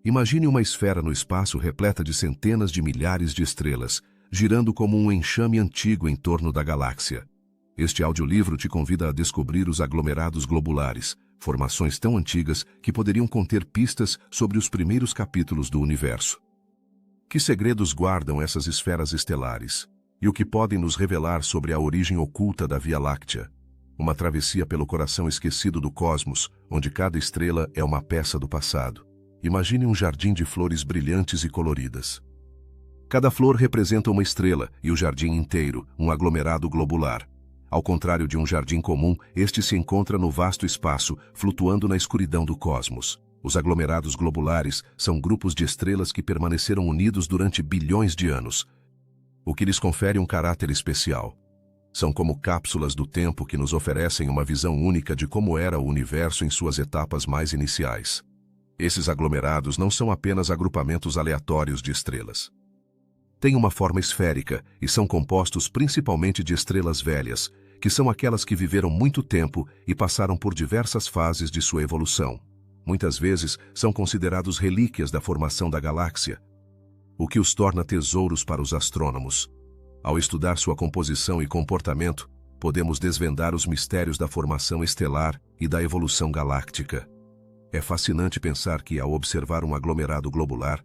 Imagine uma esfera no espaço repleta de centenas de milhares de estrelas, girando como um enxame antigo em torno da galáxia. Este audiolivro te convida a descobrir os aglomerados globulares, formações tão antigas que poderiam conter pistas sobre os primeiros capítulos do universo. Que segredos guardam essas esferas estelares? E o que podem nos revelar sobre a origem oculta da Via Láctea? Uma travessia pelo coração esquecido do cosmos, onde cada estrela é uma peça do passado. Imagine um jardim de flores brilhantes e coloridas. Cada flor representa uma estrela e o jardim inteiro, um aglomerado globular. Ao contrário de um jardim comum, este se encontra no vasto espaço, flutuando na escuridão do cosmos. Os aglomerados globulares são grupos de estrelas que permaneceram unidos durante bilhões de anos, o que lhes confere um caráter especial. São como cápsulas do tempo que nos oferecem uma visão única de como era o universo em suas etapas mais iniciais. Esses aglomerados não são apenas agrupamentos aleatórios de estrelas. Têm uma forma esférica e são compostos principalmente de estrelas velhas, que são aquelas que viveram muito tempo e passaram por diversas fases de sua evolução. Muitas vezes são considerados relíquias da formação da galáxia, o que os torna tesouros para os astrônomos. Ao estudar sua composição e comportamento, podemos desvendar os mistérios da formação estelar e da evolução galáctica. É fascinante pensar que, ao observar um aglomerado globular,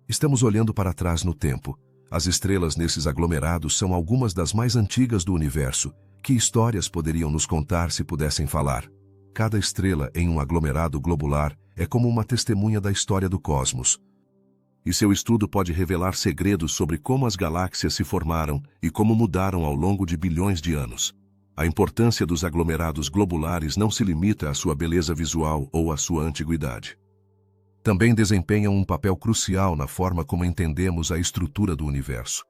estamos olhando para trás no tempo. As estrelas nesses aglomerados são algumas das mais antigas do universo. Que histórias poderiam nos contar se pudessem falar? Cada estrela em um aglomerado globular é como uma testemunha da história do cosmos. E seu estudo pode revelar segredos sobre como as galáxias se formaram e como mudaram ao longo de bilhões de anos. A importância dos aglomerados globulares não se limita à sua beleza visual ou à sua antiguidade. Também desempenham um papel crucial na forma como entendemos a estrutura do universo.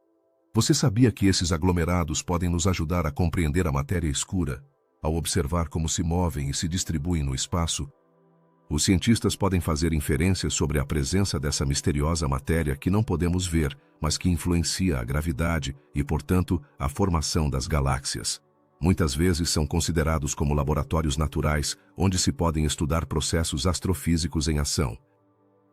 Você sabia que esses aglomerados podem nos ajudar a compreender a matéria escura? Ao observar como se movem e se distribuem no espaço, os cientistas podem fazer inferências sobre a presença dessa misteriosa matéria que não podemos ver, mas que influencia a gravidade e, portanto, a formação das galáxias. Muitas vezes são considerados como laboratórios naturais, onde se podem estudar processos astrofísicos em ação.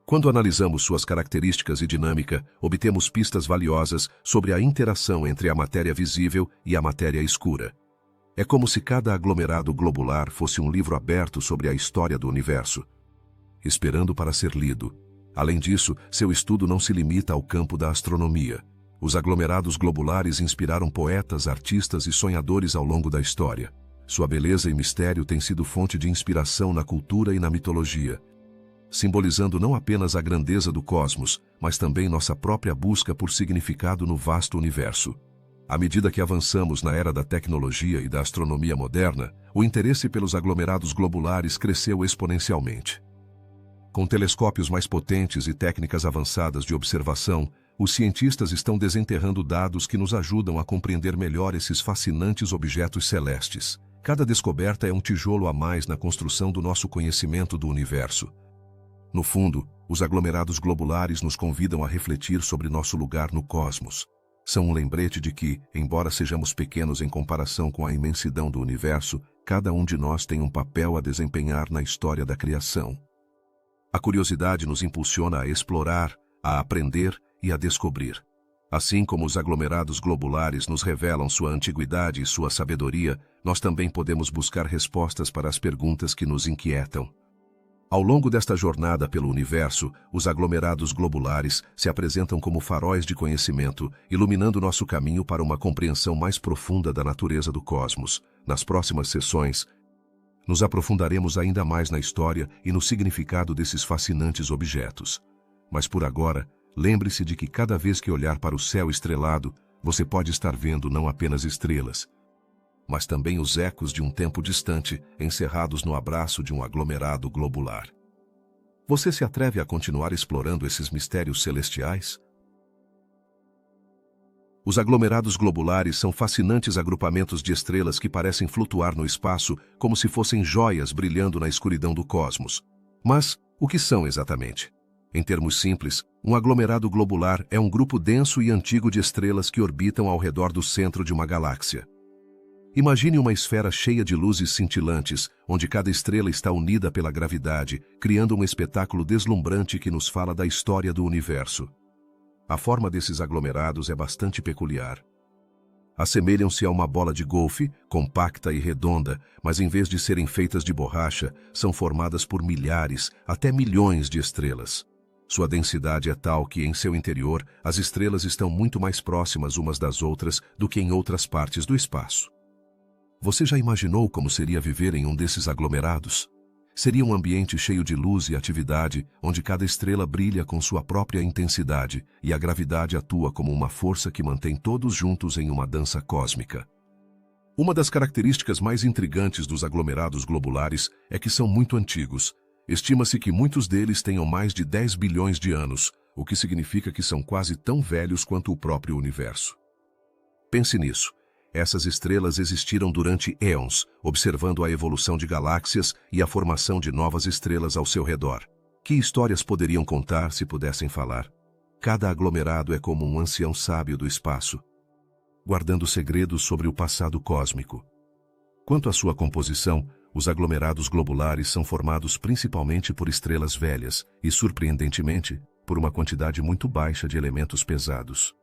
Quando analisamos suas características e dinâmica, obtemos pistas valiosas sobre a interação entre a matéria visível e a matéria escura. É como se cada aglomerado globular fosse um livro aberto sobre a história do universo, esperando para ser lido. Além disso, seu estudo não se limita ao campo da astronomia. Os aglomerados globulares inspiraram poetas, artistas e sonhadores ao longo da história. Sua beleza e mistério têm sido fonte de inspiração na cultura e na mitologia, simbolizando não apenas a grandeza do cosmos, mas também nossa própria busca por significado no vasto universo. À medida que avançamos na era da tecnologia e da astronomia moderna, o interesse pelos aglomerados globulares cresceu exponencialmente. Com telescópios mais potentes e técnicas avançadas de observação, os cientistas estão desenterrando dados que nos ajudam a compreender melhor esses fascinantes objetos celestes. Cada descoberta é um tijolo a mais na construção do nosso conhecimento do universo. No fundo, os aglomerados globulares nos convidam a refletir sobre nosso lugar no cosmos. São um lembrete de que, embora sejamos pequenos em comparação com a imensidão do universo, cada um de nós tem um papel a desempenhar na história da criação. A curiosidade nos impulsiona a explorar, a aprender e a descobrir. Assim como os aglomerados globulares nos revelam sua antiguidade e sua sabedoria, nós também podemos buscar respostas para as perguntas que nos inquietam. Ao longo desta jornada pelo universo, os aglomerados globulares se apresentam como faróis de conhecimento, iluminando nosso caminho para uma compreensão mais profunda da natureza do cosmos. Nas próximas sessões, nos aprofundaremos ainda mais na história e no significado desses fascinantes objetos. Mas por agora, lembre-se de que cada vez que olhar para o céu estrelado, você pode estar vendo não apenas estrelas, mas também os ecos de um tempo distante, encerrados no abraço de um aglomerado globular. Você se atreve a continuar explorando esses mistérios celestiais? Os aglomerados globulares são fascinantes agrupamentos de estrelas que parecem flutuar no espaço como se fossem joias brilhando na escuridão do cosmos. Mas, o que são exatamente? Em termos simples, um aglomerado globular é um grupo denso e antigo de estrelas que orbitam ao redor do centro de uma galáxia. Imagine uma esfera cheia de luzes cintilantes, onde cada estrela está unida pela gravidade, criando um espetáculo deslumbrante que nos fala da história do universo. A forma desses aglomerados é bastante peculiar. Assemelham-se a uma bola de golfe, compacta e redonda, mas em vez de serem feitas de borracha, são formadas por milhares, até milhões de estrelas. Sua densidade é tal que, em seu interior, as estrelas estão muito mais próximas umas das outras do que em outras partes do espaço. Você já imaginou como seria viver em um desses aglomerados? Seria um ambiente cheio de luz e atividade, onde cada estrela brilha com sua própria intensidade e a gravidade atua como uma força que mantém todos juntos em uma dança cósmica. Uma das características mais intrigantes dos aglomerados globulares é que são muito antigos. Estima-se que muitos deles tenham mais de 10 bilhões de anos, o que significa que são quase tão velhos quanto o próprio universo. Pense nisso. Essas estrelas existiram durante éons, observando a evolução de galáxias e a formação de novas estrelas ao seu redor. Que histórias poderiam contar se pudessem falar? Cada aglomerado é como um ancião sábio do espaço, guardando segredos sobre o passado cósmico. Quanto à sua composição, os aglomerados globulares são formados principalmente por estrelas velhas e, surpreendentemente, por uma quantidade muito baixa de elementos pesados.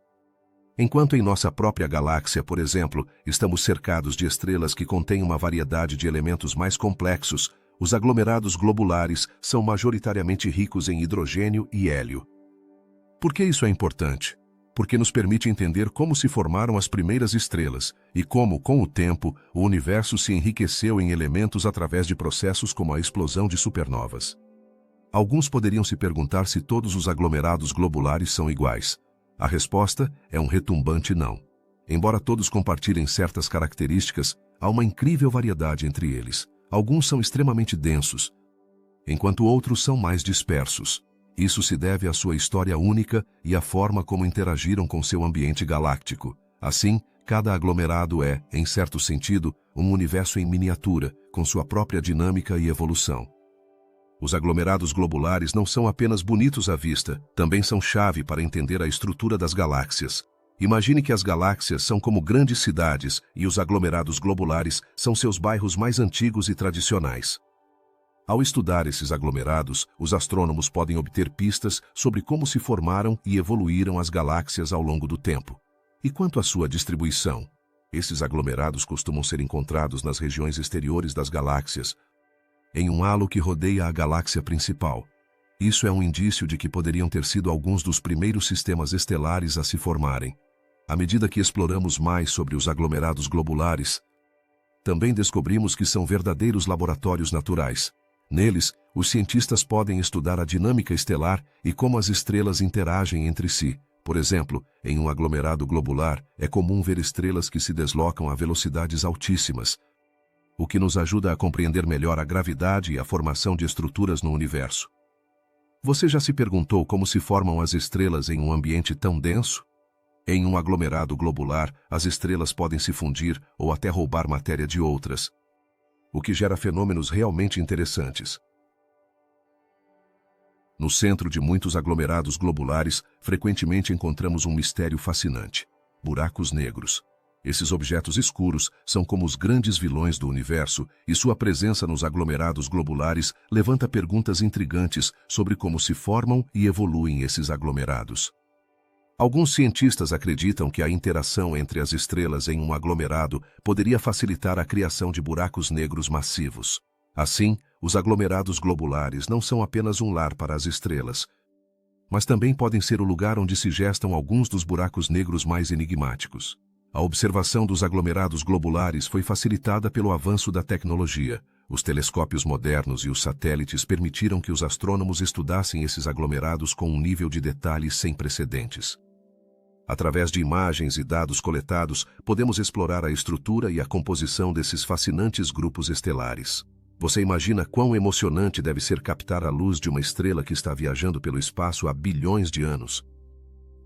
Enquanto em nossa própria galáxia, por exemplo, estamos cercados de estrelas que contêm uma variedade de elementos mais complexos, os aglomerados globulares são majoritariamente ricos em hidrogênio e hélio. Por que isso é importante? Porque nos permite entender como se formaram as primeiras estrelas e como, com o tempo, o universo se enriqueceu em elementos através de processos como a explosão de supernovas. Alguns poderiam se perguntar se todos os aglomerados globulares são iguais. A resposta é um retumbante não. Embora todos compartilhem certas características, há uma incrível variedade entre eles. Alguns são extremamente densos, enquanto outros são mais dispersos. Isso se deve à sua história única e à forma como interagiram com seu ambiente galáctico. Assim, cada aglomerado é, em certo sentido, um universo em miniatura, com sua própria dinâmica e evolução. Os aglomerados globulares não são apenas bonitos à vista, também são chave para entender a estrutura das galáxias. Imagine que as galáxias são como grandes cidades e os aglomerados globulares são seus bairros mais antigos e tradicionais. Ao estudar esses aglomerados, os astrônomos podem obter pistas sobre como se formaram e evoluíram as galáxias ao longo do tempo. E quanto à sua distribuição? Esses aglomerados costumam ser encontrados nas regiões exteriores das galáxias, em um halo que rodeia a galáxia principal. Isso é um indício de que poderiam ter sido alguns dos primeiros sistemas estelares a se formarem. À medida que exploramos mais sobre os aglomerados globulares, também descobrimos que são verdadeiros laboratórios naturais. Neles, os cientistas podem estudar a dinâmica estelar e como as estrelas interagem entre si. Por exemplo, em um aglomerado globular, é comum ver estrelas que se deslocam a velocidades altíssimas, o que nos ajuda a compreender melhor a gravidade e a formação de estruturas no universo. Você já se perguntou como se formam as estrelas em um ambiente tão denso? Em um aglomerado globular, as estrelas podem se fundir ou até roubar matéria de outras, o que gera fenômenos realmente interessantes. No centro de muitos aglomerados globulares, frequentemente encontramos um mistério fascinante: buracos negros. Esses objetos escuros são como os grandes vilões do universo, e sua presença nos aglomerados globulares levanta perguntas intrigantes sobre como se formam e evoluem esses aglomerados. Alguns cientistas acreditam que a interação entre as estrelas em um aglomerado poderia facilitar a criação de buracos negros massivos. Assim, os aglomerados globulares não são apenas um lar para as estrelas, mas também podem ser o lugar onde se gestam alguns dos buracos negros mais enigmáticos. A observação dos aglomerados globulares foi facilitada pelo avanço da tecnologia. Os telescópios modernos e os satélites permitiram que os astrônomos estudassem esses aglomerados com um nível de detalhe sem precedentes. Através de imagens e dados coletados, podemos explorar a estrutura e a composição desses fascinantes grupos estelares. Você imagina quão emocionante deve ser captar a luz de uma estrela que está viajando pelo espaço há bilhões de anos?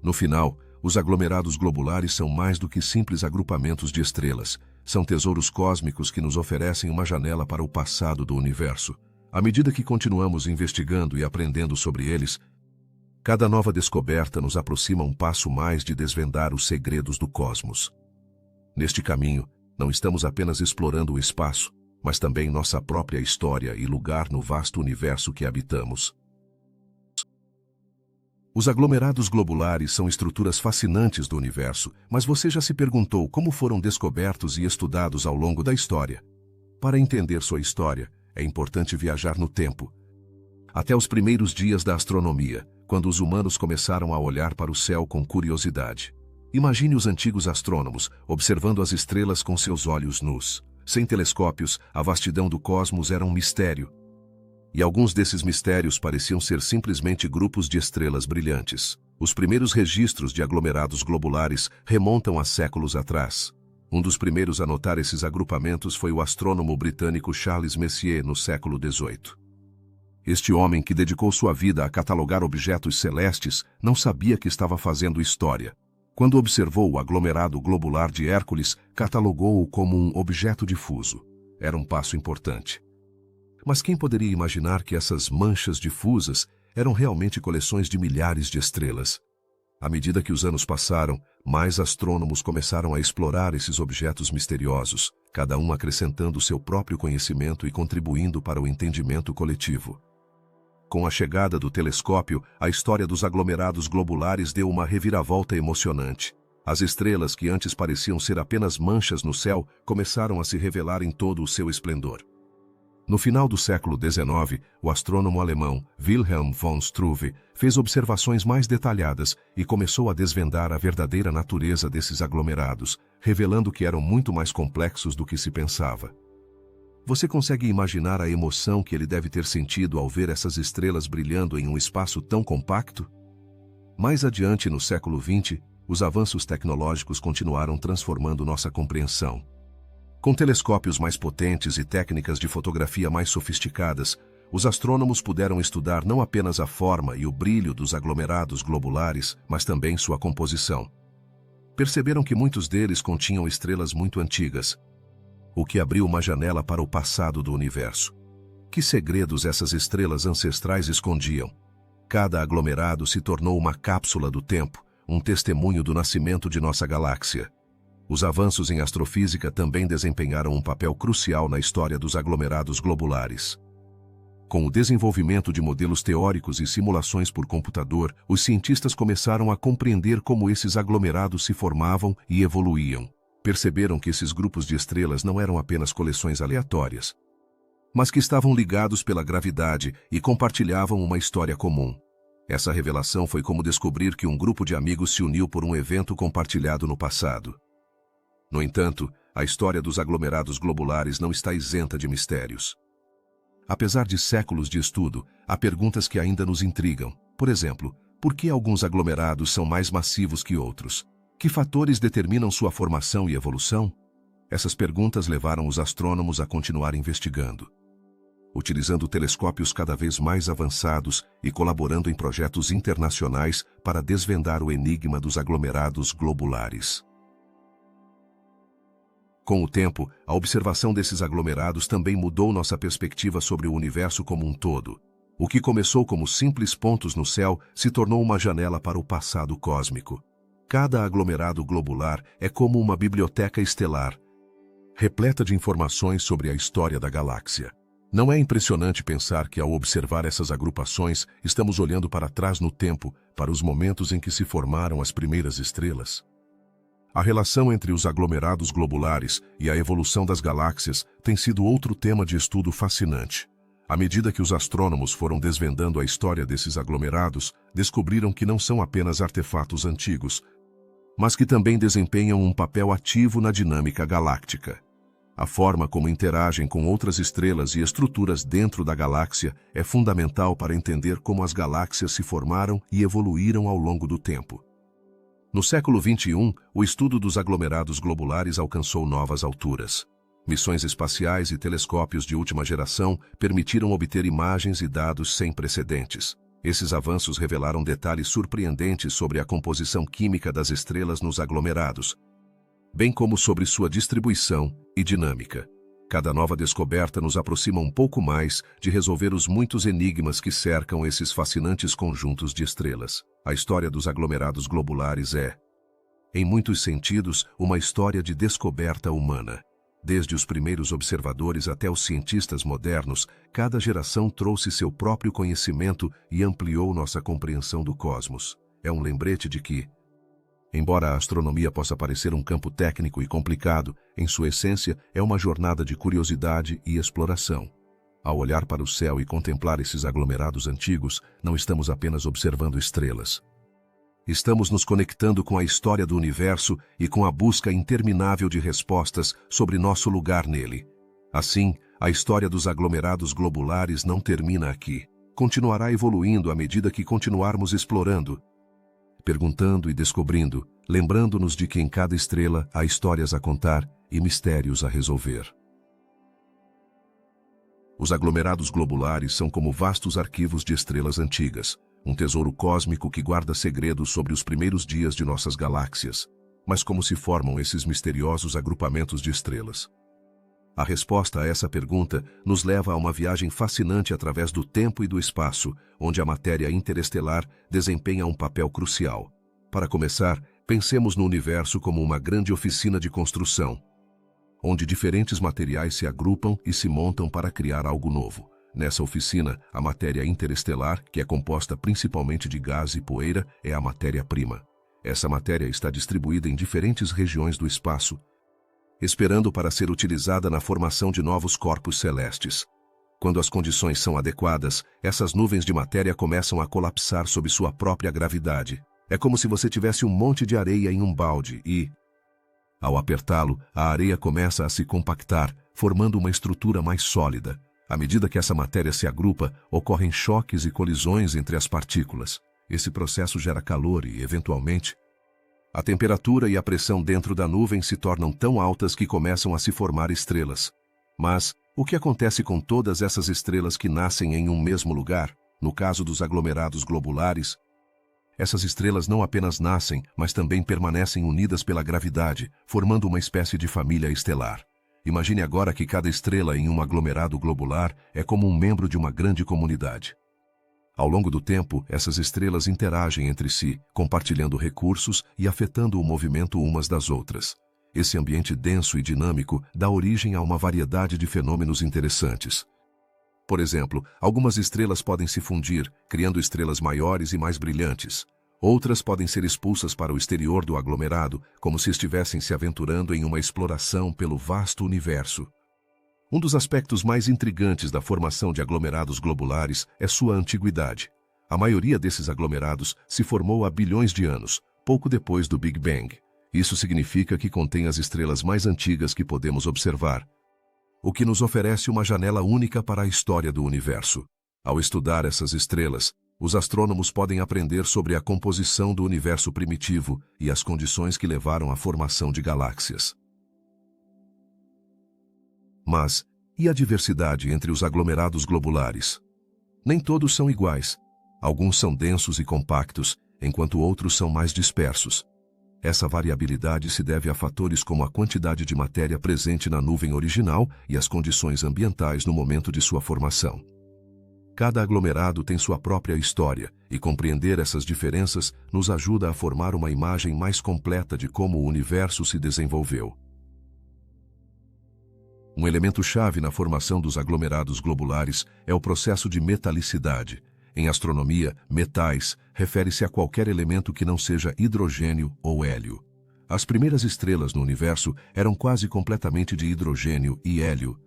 No final, os aglomerados globulares são mais do que simples agrupamentos de estrelas. São tesouros cósmicos que nos oferecem uma janela para o passado do universo. À medida que continuamos investigando e aprendendo sobre eles, cada nova descoberta nos aproxima um passo mais de desvendar os segredos do cosmos. Neste caminho, Não estamos apenas explorando o espaço, mas também nossa própria história e lugar no vasto universo que habitamos. Os aglomerados globulares são estruturas fascinantes do universo, mas você já se perguntou como foram descobertos e estudados ao longo da história? Para entender sua história, é importante viajar no tempo. Até os primeiros dias da astronomia, quando os humanos começaram a olhar para o céu com curiosidade. Imagine os antigos astrônomos observando as estrelas com seus olhos nus. Sem telescópios, a vastidão do cosmos era um mistério. E alguns desses mistérios pareciam ser simplesmente grupos de estrelas brilhantes. Os primeiros registros de aglomerados globulares remontam a séculos atrás. Um dos primeiros a notar esses agrupamentos foi o astrônomo britânico Charles Messier, no século XVIII. Este homem, que dedicou sua vida a catalogar objetos celestes, não sabia que estava fazendo história. Quando observou o aglomerado globular de Hércules, catalogou-o como um objeto difuso. Era um passo importante. Mas quem poderia imaginar que essas manchas difusas eram realmente coleções de milhares de estrelas? À medida que os anos passaram, mais astrônomos começaram a explorar esses objetos misteriosos, cada um acrescentando seu próprio conhecimento e contribuindo para o entendimento coletivo. Com a chegada do telescópio, a história dos aglomerados globulares deu uma reviravolta emocionante. As estrelas, que antes pareciam ser apenas manchas no céu, começaram a se revelar em todo o seu esplendor. No final do século XIX, o astrônomo alemão Wilhelm von Struve fez observações mais detalhadas e começou a desvendar a verdadeira natureza desses aglomerados, revelando que eram muito mais complexos do que se pensava. Você consegue imaginar a emoção que ele deve ter sentido ao ver essas estrelas brilhando em um espaço tão compacto? Mais adiante, no século XX, os avanços tecnológicos continuaram transformando nossa compreensão. Com telescópios mais potentes e técnicas de fotografia mais sofisticadas, os astrônomos puderam estudar não apenas a forma e o brilho dos aglomerados globulares, mas também sua composição. Perceberam que muitos deles continham estrelas muito antigas, o que abriu uma janela para o passado do universo. Que segredos essas estrelas ancestrais escondiam? Cada aglomerado se tornou uma cápsula do tempo, um testemunho do nascimento de nossa galáxia. Os avanços em astrofísica também desempenharam um papel crucial na história dos aglomerados globulares. Com o desenvolvimento de modelos teóricos e simulações por computador, os cientistas começaram a compreender como esses aglomerados se formavam e evoluíam. Perceberam que esses grupos de estrelas não eram apenas coleções aleatórias, mas que estavam ligados pela gravidade e compartilhavam uma história comum. Essa revelação foi como descobrir que um grupo de amigos se uniu por um evento compartilhado no passado. No entanto, a história dos aglomerados globulares não está isenta de mistérios. Apesar de séculos de estudo, há perguntas que ainda nos intrigam. Por exemplo, por que alguns aglomerados são mais massivos que outros? Que fatores determinam sua formação e evolução? Essas perguntas levaram os astrônomos a continuar investigando, utilizando telescópios cada vez mais avançados e colaborando em projetos internacionais para desvendar o enigma dos aglomerados globulares. Com o tempo, a observação desses aglomerados também mudou nossa perspectiva sobre o universo como um todo. O que começou como simples pontos no céu se tornou uma janela para o passado cósmico. Cada aglomerado globular é como uma biblioteca estelar, repleta de informações sobre a história da galáxia. Não é impressionante pensar que, ao observar essas agrupações, estamos olhando para trás no tempo, para os momentos em que se formaram as primeiras estrelas? A relação entre os aglomerados globulares e a evolução das galáxias tem sido outro tema de estudo fascinante. À medida que os astrônomos foram desvendando a história desses aglomerados, descobriram que não são apenas artefatos antigos, mas que também desempenham um papel ativo na dinâmica galáctica. A forma como interagem com outras estrelas e estruturas dentro da galáxia é fundamental para entender como as galáxias se formaram e evoluíram ao longo do tempo. No século XXI, o estudo dos aglomerados globulares alcançou novas alturas. Missões espaciais e telescópios de última geração permitiram obter imagens e dados sem precedentes. Esses avanços revelaram detalhes surpreendentes sobre a composição química das estrelas nos aglomerados, bem como sobre sua distribuição e dinâmica. Cada nova descoberta nos aproxima um pouco mais de resolver os muitos enigmas que cercam esses fascinantes conjuntos de estrelas. A história dos aglomerados globulares é, em muitos sentidos, uma história de descoberta humana. Desde os primeiros observadores até os cientistas modernos, cada geração trouxe seu próprio conhecimento e ampliou nossa compreensão do cosmos. É um lembrete de que, embora a astronomia possa parecer um campo técnico e complicado, em sua essência é uma jornada de curiosidade e exploração. Ao olhar para o céu e contemplar esses aglomerados antigos, não estamos apenas observando estrelas. Estamos nos conectando com a história do universo e com a busca interminável de respostas sobre nosso lugar nele. Assim, a história dos aglomerados globulares não termina aqui. Continuará evoluindo à medida que continuarmos explorando, perguntando e descobrindo, lembrando-nos de que em cada estrela há histórias a contar e mistérios a resolver. Os aglomerados globulares são como vastos arquivos de estrelas antigas, um tesouro cósmico que guarda segredos sobre os primeiros dias de nossas galáxias. Mas como se formam esses misteriosos agrupamentos de estrelas? A resposta a essa pergunta nos leva a uma viagem fascinante através do tempo e do espaço, onde a matéria interestelar desempenha um papel crucial. Para começar, pensemos no universo como uma grande oficina de construção, onde diferentes materiais se agrupam e se montam para criar algo novo. Nessa oficina, a matéria interestelar, que é composta principalmente de gás e poeira, é a matéria-prima. Essa matéria está distribuída em diferentes regiões do espaço, esperando para ser utilizada na formação de novos corpos celestes. Quando as condições são adequadas, essas nuvens de matéria começam a colapsar sob sua própria gravidade. É como se você tivesse um monte de areia em um balde e, ao apertá-lo, a areia começa a se compactar, formando uma estrutura mais sólida. À medida que essa matéria se agrupa, ocorrem choques e colisões entre as partículas. Esse processo gera calor e, eventualmente, a temperatura e a pressão dentro da nuvem se tornam tão altas que começam a se formar estrelas. Mas, o que acontece com todas essas estrelas que nascem em um mesmo lugar? No caso dos aglomerados globulares, essas estrelas não apenas nascem, mas também permanecem unidas pela gravidade, formando uma espécie de família estelar. Imagine agora que cada estrela em um aglomerado globular é como um membro de uma grande comunidade. Ao longo do tempo, essas estrelas interagem entre si, compartilhando recursos e afetando o movimento umas das outras. Esse ambiente denso e dinâmico dá origem a uma variedade de fenômenos interessantes. Por exemplo, algumas estrelas podem se fundir, criando estrelas maiores e mais brilhantes. Outras podem ser expulsas para o exterior do aglomerado, como se estivessem se aventurando em uma exploração pelo vasto universo. Um dos aspectos mais intrigantes da formação de aglomerados globulares é sua antiguidade. A maioria desses aglomerados se formou há bilhões de anos, pouco depois do Big Bang. Isso significa que contém as estrelas mais antigas que podemos observar, o que nos oferece uma janela única para a história do universo. Ao estudar essas estrelas, os astrônomos podem aprender sobre a composição do universo primitivo e as condições que levaram à formação de galáxias. Mas, e a diversidade entre os aglomerados globulares? Nem todos são iguais. Alguns são densos e compactos, enquanto outros são mais dispersos. Essa variabilidade se deve a fatores como a quantidade de matéria presente na nuvem original e as condições ambientais no momento de sua formação. Cada aglomerado tem sua própria história, e compreender essas diferenças nos ajuda a formar uma imagem mais completa de como o universo se desenvolveu. Um elemento-chave na formação dos aglomerados globulares é o processo de metalicidade. Em astronomia, metais refere-se a qualquer elemento que não seja hidrogênio ou hélio. As primeiras estrelas no universo eram quase completamente de hidrogênio e hélio.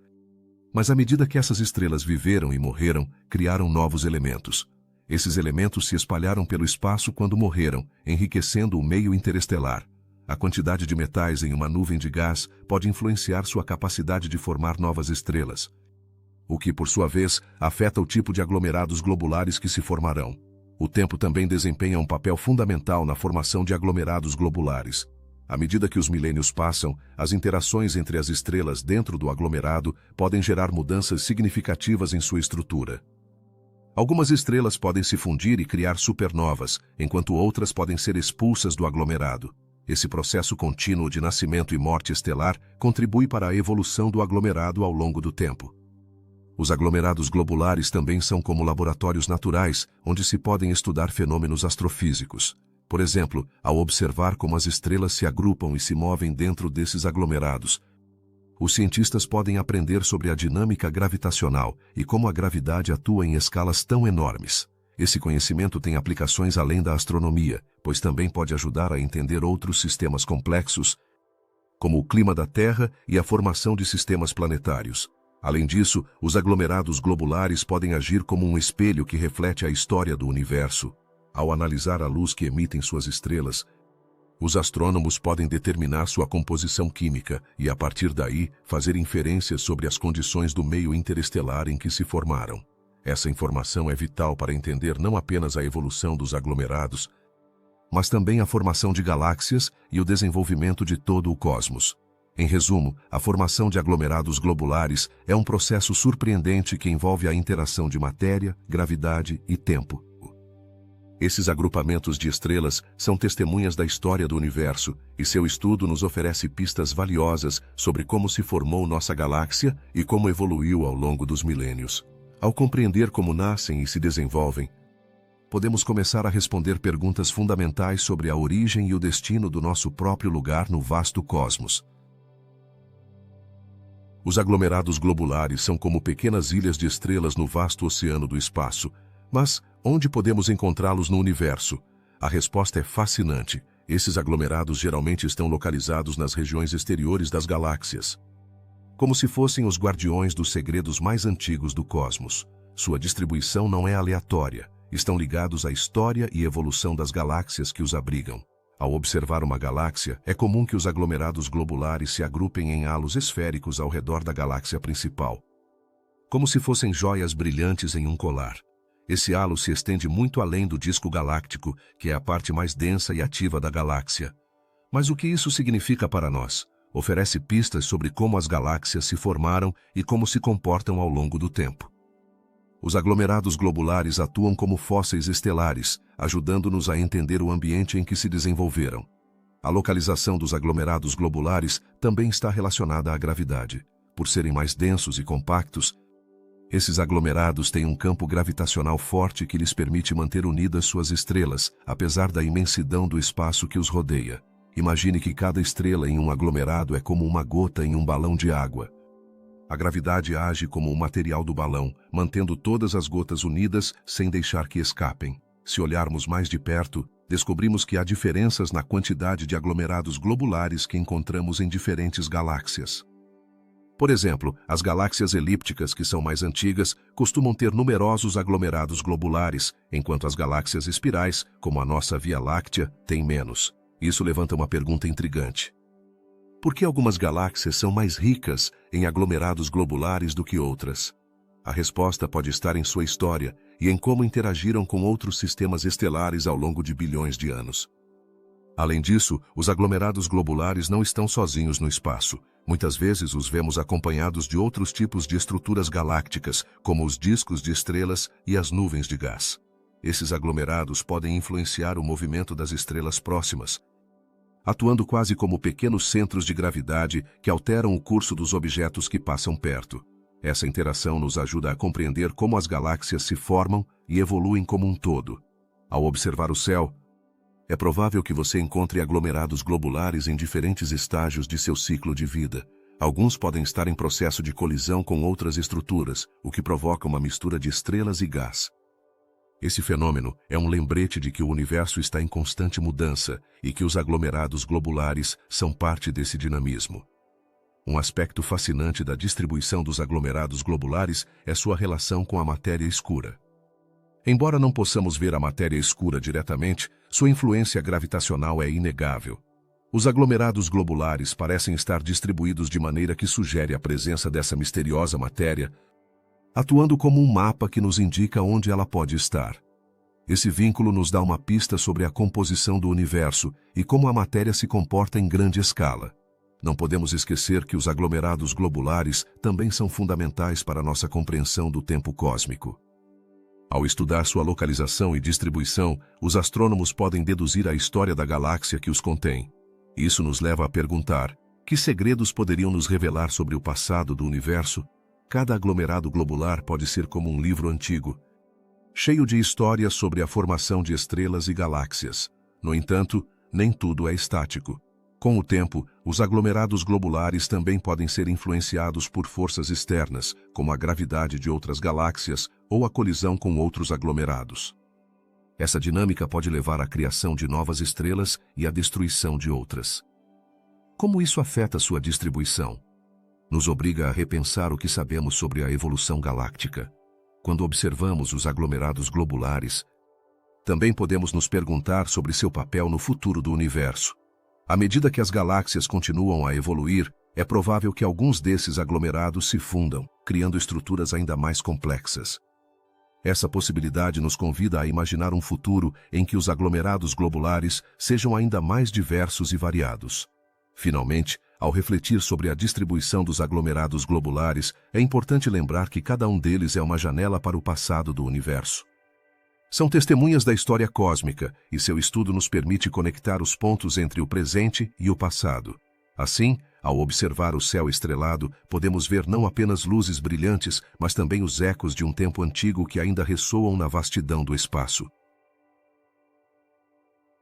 Mas à medida que essas estrelas viveram e morreram, criaram novos elementos. Esses elementos se espalharam pelo espaço quando morreram, enriquecendo o meio interestelar. A quantidade de metais em uma nuvem de gás pode influenciar sua capacidade de formar novas estrelas, o que, por sua vez, afeta o tipo de aglomerados globulares que se formarão. O tempo também desempenha um papel fundamental na formação de aglomerados globulares. À medida que os milênios passam, as interações entre as estrelas dentro do aglomerado podem gerar mudanças significativas em sua estrutura. Algumas estrelas podem se fundir e criar supernovas, enquanto outras podem ser expulsas do aglomerado. Esse processo contínuo de nascimento e morte estelar contribui para a evolução do aglomerado ao longo do tempo. Os aglomerados globulares também são como laboratórios naturais, onde se podem estudar fenômenos astrofísicos. Por exemplo, ao observar como as estrelas se agrupam e se movem dentro desses aglomerados, os cientistas podem aprender sobre a dinâmica gravitacional e como a gravidade atua em escalas tão enormes. Esse conhecimento tem aplicações além da astronomia, pois também pode ajudar a entender outros sistemas complexos, como o clima da Terra e a formação de sistemas planetários. Além disso, os aglomerados globulares podem agir como um espelho que reflete a história do universo. Ao analisar a luz que emitem suas estrelas, os astrônomos podem determinar sua composição química e, a partir daí, fazer inferências sobre as condições do meio interestelar em que se formaram. Essa informação é vital para entender não apenas a evolução dos aglomerados, mas também a formação de galáxias e o desenvolvimento de todo o cosmos. Em resumo, a formação de aglomerados globulares é um processo surpreendente que envolve a interação de matéria, gravidade e tempo. Esses agrupamentos de estrelas são testemunhas da história do universo, e seu estudo nos oferece pistas valiosas sobre como se formou nossa galáxia e como evoluiu ao longo dos milênios. Ao compreender como nascem e se desenvolvem, podemos começar a responder perguntas fundamentais sobre a origem e o destino do nosso próprio lugar no vasto cosmos. Os aglomerados globulares são como pequenas ilhas de estrelas no vasto oceano do espaço. Mas, onde podemos encontrá-los no universo? A resposta é fascinante. Esses aglomerados geralmente estão localizados nas regiões exteriores das galáxias, como se fossem os guardiões dos segredos mais antigos do cosmos. Sua distribuição não é aleatória. Estão ligados à história e evolução das galáxias que os abrigam. Ao observar uma galáxia, é comum que os aglomerados globulares se agrupem em halos esféricos ao redor da galáxia principal, como se fossem joias brilhantes em um colar. Esse halo se estende muito além do disco galáctico, que é a parte mais densa e ativa da galáxia. Mas o que isso significa para nós? Oferece pistas sobre como as galáxias se formaram e como se comportam ao longo do tempo. Os aglomerados globulares atuam como fósseis estelares, ajudando-nos a entender o ambiente em que se desenvolveram. A localização dos aglomerados globulares também está relacionada à gravidade. Por serem mais densos e compactos, esses aglomerados têm um campo gravitacional forte que lhes permite manter unidas suas estrelas, apesar da imensidão do espaço que os rodeia. Imagine que cada estrela em um aglomerado é como uma gota em um balão de água. A gravidade age como o material do balão, mantendo todas as gotas unidas sem deixar que escapem. Se olharmos mais de perto, descobrimos que há diferenças na quantidade de aglomerados globulares que encontramos em diferentes galáxias. Por exemplo, as galáxias elípticas, que são mais antigas, costumam ter numerosos aglomerados globulares, enquanto as galáxias espirais, como a nossa Via Láctea, têm menos. Isso levanta uma pergunta intrigante. Por que algumas galáxias são mais ricas em aglomerados globulares do que outras? A resposta pode estar em sua história e em como interagiram com outros sistemas estelares ao longo de bilhões de anos. Além disso, os aglomerados globulares não estão sozinhos no espaço. Muitas vezes os vemos acompanhados de outros tipos de estruturas galácticas, como os discos de estrelas e as nuvens de gás. Esses aglomerados podem influenciar o movimento das estrelas próximas, atuando quase como pequenos centros de gravidade que alteram o curso dos objetos que passam perto. Essa interação nos ajuda a compreender como as galáxias se formam e evoluem como um todo. Ao observar o céu, é provável que você encontre aglomerados globulares em diferentes estágios de seu ciclo de vida. Alguns podem estar em processo de colisão com outras estruturas, o que provoca uma mistura de estrelas e gás. Esse fenômeno é um lembrete de que o universo está em constante mudança e que os aglomerados globulares são parte desse dinamismo. Um aspecto fascinante da distribuição dos aglomerados globulares é sua relação com a matéria escura. Embora não possamos ver a matéria escura diretamente, sua influência gravitacional é inegável. Os aglomerados globulares parecem estar distribuídos de maneira que sugere a presença dessa misteriosa matéria, atuando como um mapa que nos indica onde ela pode estar. Esse vínculo nos dá uma pista sobre a composição do universo e como a matéria se comporta em grande escala. Não podemos esquecer que os aglomerados globulares também são fundamentais para nossa compreensão do tempo cósmico. Ao estudar sua localização e distribuição, os astrônomos podem deduzir a história da galáxia que os contém. Isso nos leva a perguntar: que segredos poderiam nos revelar sobre o passado do universo? Cada aglomerado globular pode ser como um livro antigo, cheio de histórias sobre a formação de estrelas e galáxias. No entanto, nem tudo é estático. Com o tempo, os aglomerados globulares também podem ser influenciados por forças externas, como a gravidade de outras galáxias ou a colisão com outros aglomerados. Essa dinâmica pode levar à criação de novas estrelas e à destruição de outras. Como isso afeta sua distribuição? Nos obriga a repensar o que sabemos sobre a evolução galáctica. Quando observamos os aglomerados globulares, também podemos nos perguntar sobre seu papel no futuro do universo. À medida que as galáxias continuam a evoluir, é provável que alguns desses aglomerados se fundam, criando estruturas ainda mais complexas. Essa possibilidade nos convida a imaginar um futuro em que os aglomerados globulares sejam ainda mais diversos e variados. Finalmente, ao refletir sobre a distribuição dos aglomerados globulares, é importante lembrar que cada um deles é uma janela para o passado do universo. São testemunhas da história cósmica, e seu estudo nos permite conectar os pontos entre o presente e o passado. Assim, ao observar o céu estrelado, podemos ver não apenas luzes brilhantes, mas também os ecos de um tempo antigo que ainda ressoam na vastidão do espaço.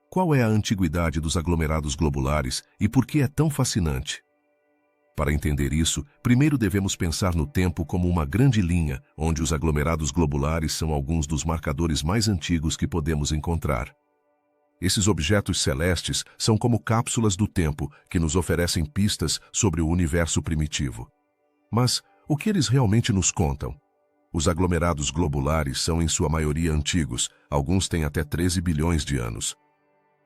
Qual é a antiguidade dos aglomerados globulares e por que é tão fascinante? Para entender isso, primeiro devemos pensar no tempo como uma grande linha, onde os aglomerados globulares são alguns dos marcadores mais antigos que podemos encontrar. Esses objetos celestes são como cápsulas do tempo que nos oferecem pistas sobre o universo primitivo. Mas o que eles realmente nos contam? Os aglomerados globulares são em sua maioria antigos, alguns têm até 13 bilhões de anos.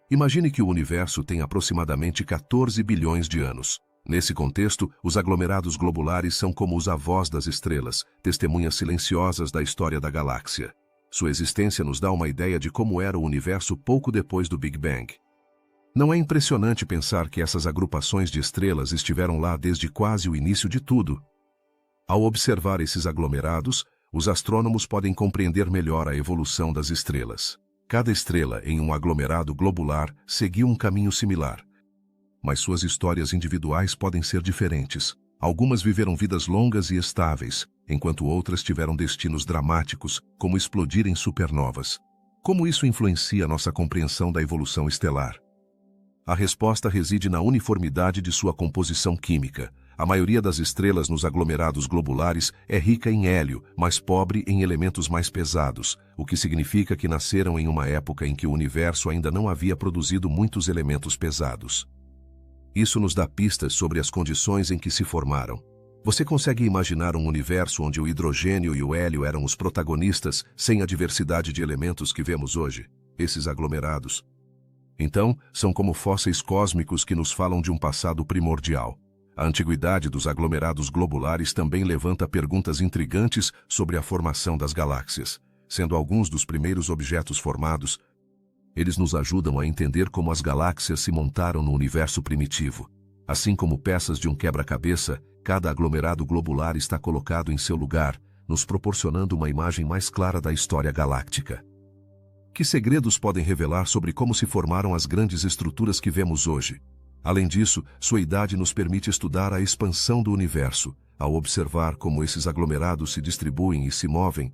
Imagine que o universo tem aproximadamente 14 bilhões de anos. Nesse contexto, os aglomerados globulares são como os avós das estrelas, testemunhas silenciosas da história da galáxia. Sua existência nos dá uma ideia de como era o universo pouco depois do Big Bang. Não é impressionante pensar que essas agrupações de estrelas estiveram lá desde quase o início de tudo? Ao observar esses aglomerados, os astrônomos podem compreender melhor a evolução das estrelas. Cada estrela em um aglomerado globular seguiu um caminho similar, mas suas histórias individuais podem ser diferentes. Algumas viveram vidas longas e estáveis, enquanto outras tiveram destinos dramáticos, como explodir em supernovas. Como isso influencia nossa compreensão da evolução estelar? A resposta reside na uniformidade de sua composição química. A maioria das estrelas nos aglomerados globulares é rica em hélio, mas pobre em elementos mais pesados, o que significa que nasceram em uma época em que o universo ainda não havia produzido muitos elementos pesados. Isso nos dá pistas sobre as condições em que se formaram. Você consegue imaginar um universo onde o hidrogênio e o hélio eram os protagonistas, sem a diversidade de elementos que vemos hoje? Esses aglomerados, então, são como fósseis cósmicos que nos falam de um passado primordial. A antiguidade dos aglomerados globulares também levanta perguntas intrigantes sobre a formação das galáxias. Sendo alguns dos primeiros objetos formados, eles nos ajudam a entender como as galáxias se montaram no universo primitivo. Assim como peças de um quebra-cabeça, cada aglomerado globular está colocado em seu lugar, nos proporcionando uma imagem mais clara da história galáctica. Que segredos podem revelar sobre como se formaram as grandes estruturas que vemos hoje? Além disso, sua idade nos permite estudar a expansão do universo. Ao observar como esses aglomerados se distribuem e se movem,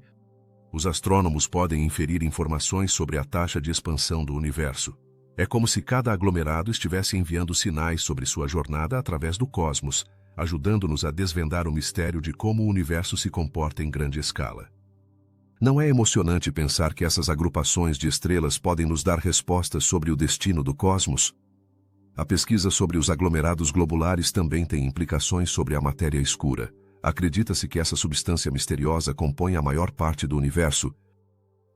os astrônomos podem inferir informações sobre a taxa de expansão do universo. É como se cada aglomerado estivesse enviando sinais sobre sua jornada através do cosmos, ajudando-nos a desvendar o mistério de como o universo se comporta em grande escala. Não é emocionante pensar que essas agrupações de estrelas podem nos dar respostas sobre o destino do cosmos? A pesquisa sobre os aglomerados globulares também tem implicações sobre a matéria escura. Acredita-se que essa substância misteriosa compõe a maior parte do universo,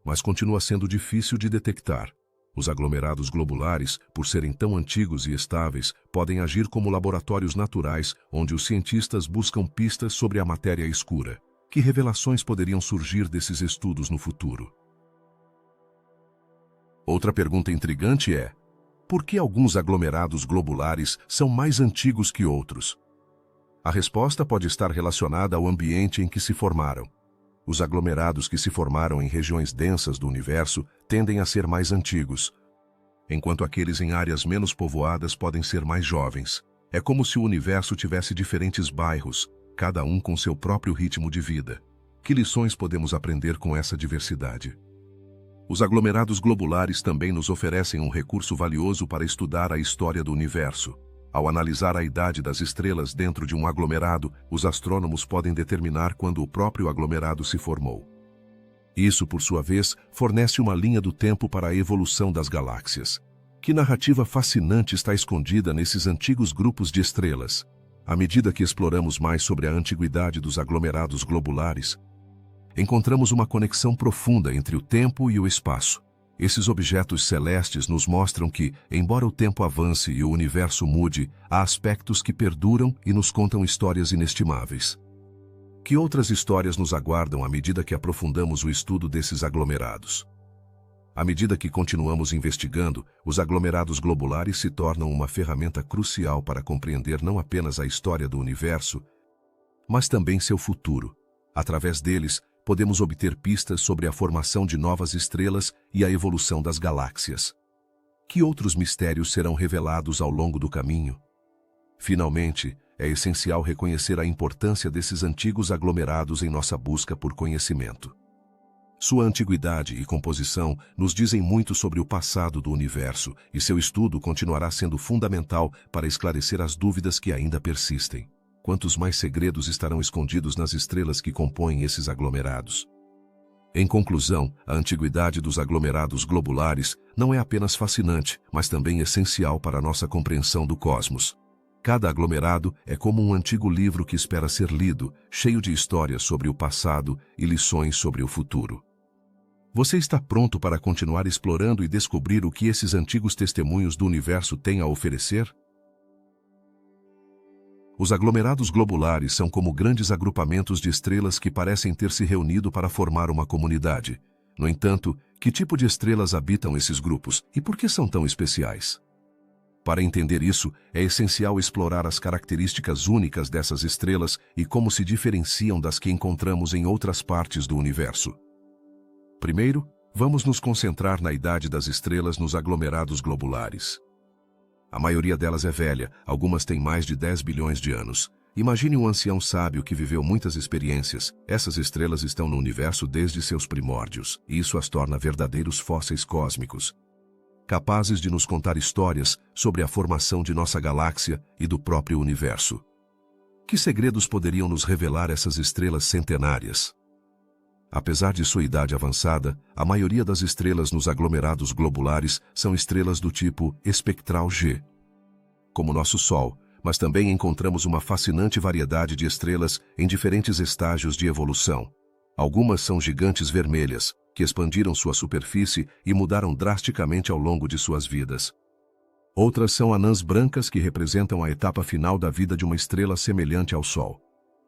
mas continua sendo difícil de detectar. Os aglomerados globulares, por serem tão antigos e estáveis, podem agir como laboratórios naturais, onde os cientistas buscam pistas sobre a matéria escura. Que revelações poderiam surgir desses estudos no futuro? Outra pergunta intrigante é: por que alguns aglomerados globulares são mais antigos que outros? A resposta pode estar relacionada ao ambiente em que se formaram. Os aglomerados que se formaram em regiões densas do universo tendem a ser mais antigos, enquanto aqueles em áreas menos povoadas podem ser mais jovens. É como se o universo tivesse diferentes bairros, cada um com seu próprio ritmo de vida. Que lições podemos aprender com essa diversidade? Os aglomerados globulares também nos oferecem um recurso valioso para estudar a história do universo. Ao analisar a idade das estrelas dentro de um aglomerado, os astrônomos podem determinar quando o próprio aglomerado se formou. Isso, por sua vez, fornece uma linha do tempo para a evolução das galáxias. Que narrativa fascinante está escondida nesses antigos grupos de estrelas! À medida que exploramos mais sobre a antiguidade dos aglomerados globulares, encontramos uma conexão profunda entre o tempo e o espaço. Esses objetos celestes nos mostram que, embora o tempo avance e o universo mude, há aspectos que perduram e nos contam histórias inestimáveis. Que outras histórias nos aguardam à medida que aprofundamos o estudo desses aglomerados? À medida que continuamos investigando, os aglomerados globulares se tornam uma ferramenta crucial para compreender não apenas a história do universo, mas também seu futuro. Através deles, podemos obter pistas sobre a formação de novas estrelas e a evolução das galáxias. Que outros mistérios serão revelados ao longo do caminho? Finalmente, é essencial reconhecer a importância desses antigos aglomerados em nossa busca por conhecimento. Sua antiguidade e composição nos dizem muito sobre o passado do universo, e seu estudo continuará sendo fundamental para esclarecer as dúvidas que ainda persistem. Quantos mais segredos estarão escondidos nas estrelas que compõem esses aglomerados? Em conclusão, a antiguidade dos aglomerados globulares não é apenas fascinante, mas também essencial para a nossa compreensão do cosmos. Cada aglomerado é como um antigo livro que espera ser lido, cheio de histórias sobre o passado e lições sobre o futuro. Você está pronto para continuar explorando e descobrir o que esses antigos testemunhos do universo têm a oferecer? Os aglomerados globulares são como grandes agrupamentos de estrelas que parecem ter se reunido para formar uma comunidade. No entanto, que tipo de estrelas habitam esses grupos e por que são tão especiais? Para entender isso, é essencial explorar as características únicas dessas estrelas e como se diferenciam das que encontramos em outras partes do universo. Primeiro, vamos nos concentrar na idade das estrelas nos aglomerados globulares. A maioria delas é velha, algumas têm mais de 10 bilhões de anos. Imagine um ancião sábio que viveu muitas experiências. Essas estrelas estão no universo desde seus primórdios, e isso as torna verdadeiros fósseis cósmicos, capazes de nos contar histórias sobre a formação de nossa galáxia e do próprio universo. Que segredos poderiam nos revelar essas estrelas centenárias? Apesar de sua idade avançada, a maioria das estrelas nos aglomerados globulares são estrelas do tipo espectral G, como nosso Sol, mas também encontramos uma fascinante variedade de estrelas em diferentes estágios de evolução. Algumas são gigantes vermelhas, que expandiram sua superfície e mudaram drasticamente ao longo de suas vidas. Outras são anãs brancas que representam a etapa final da vida de uma estrela semelhante ao Sol.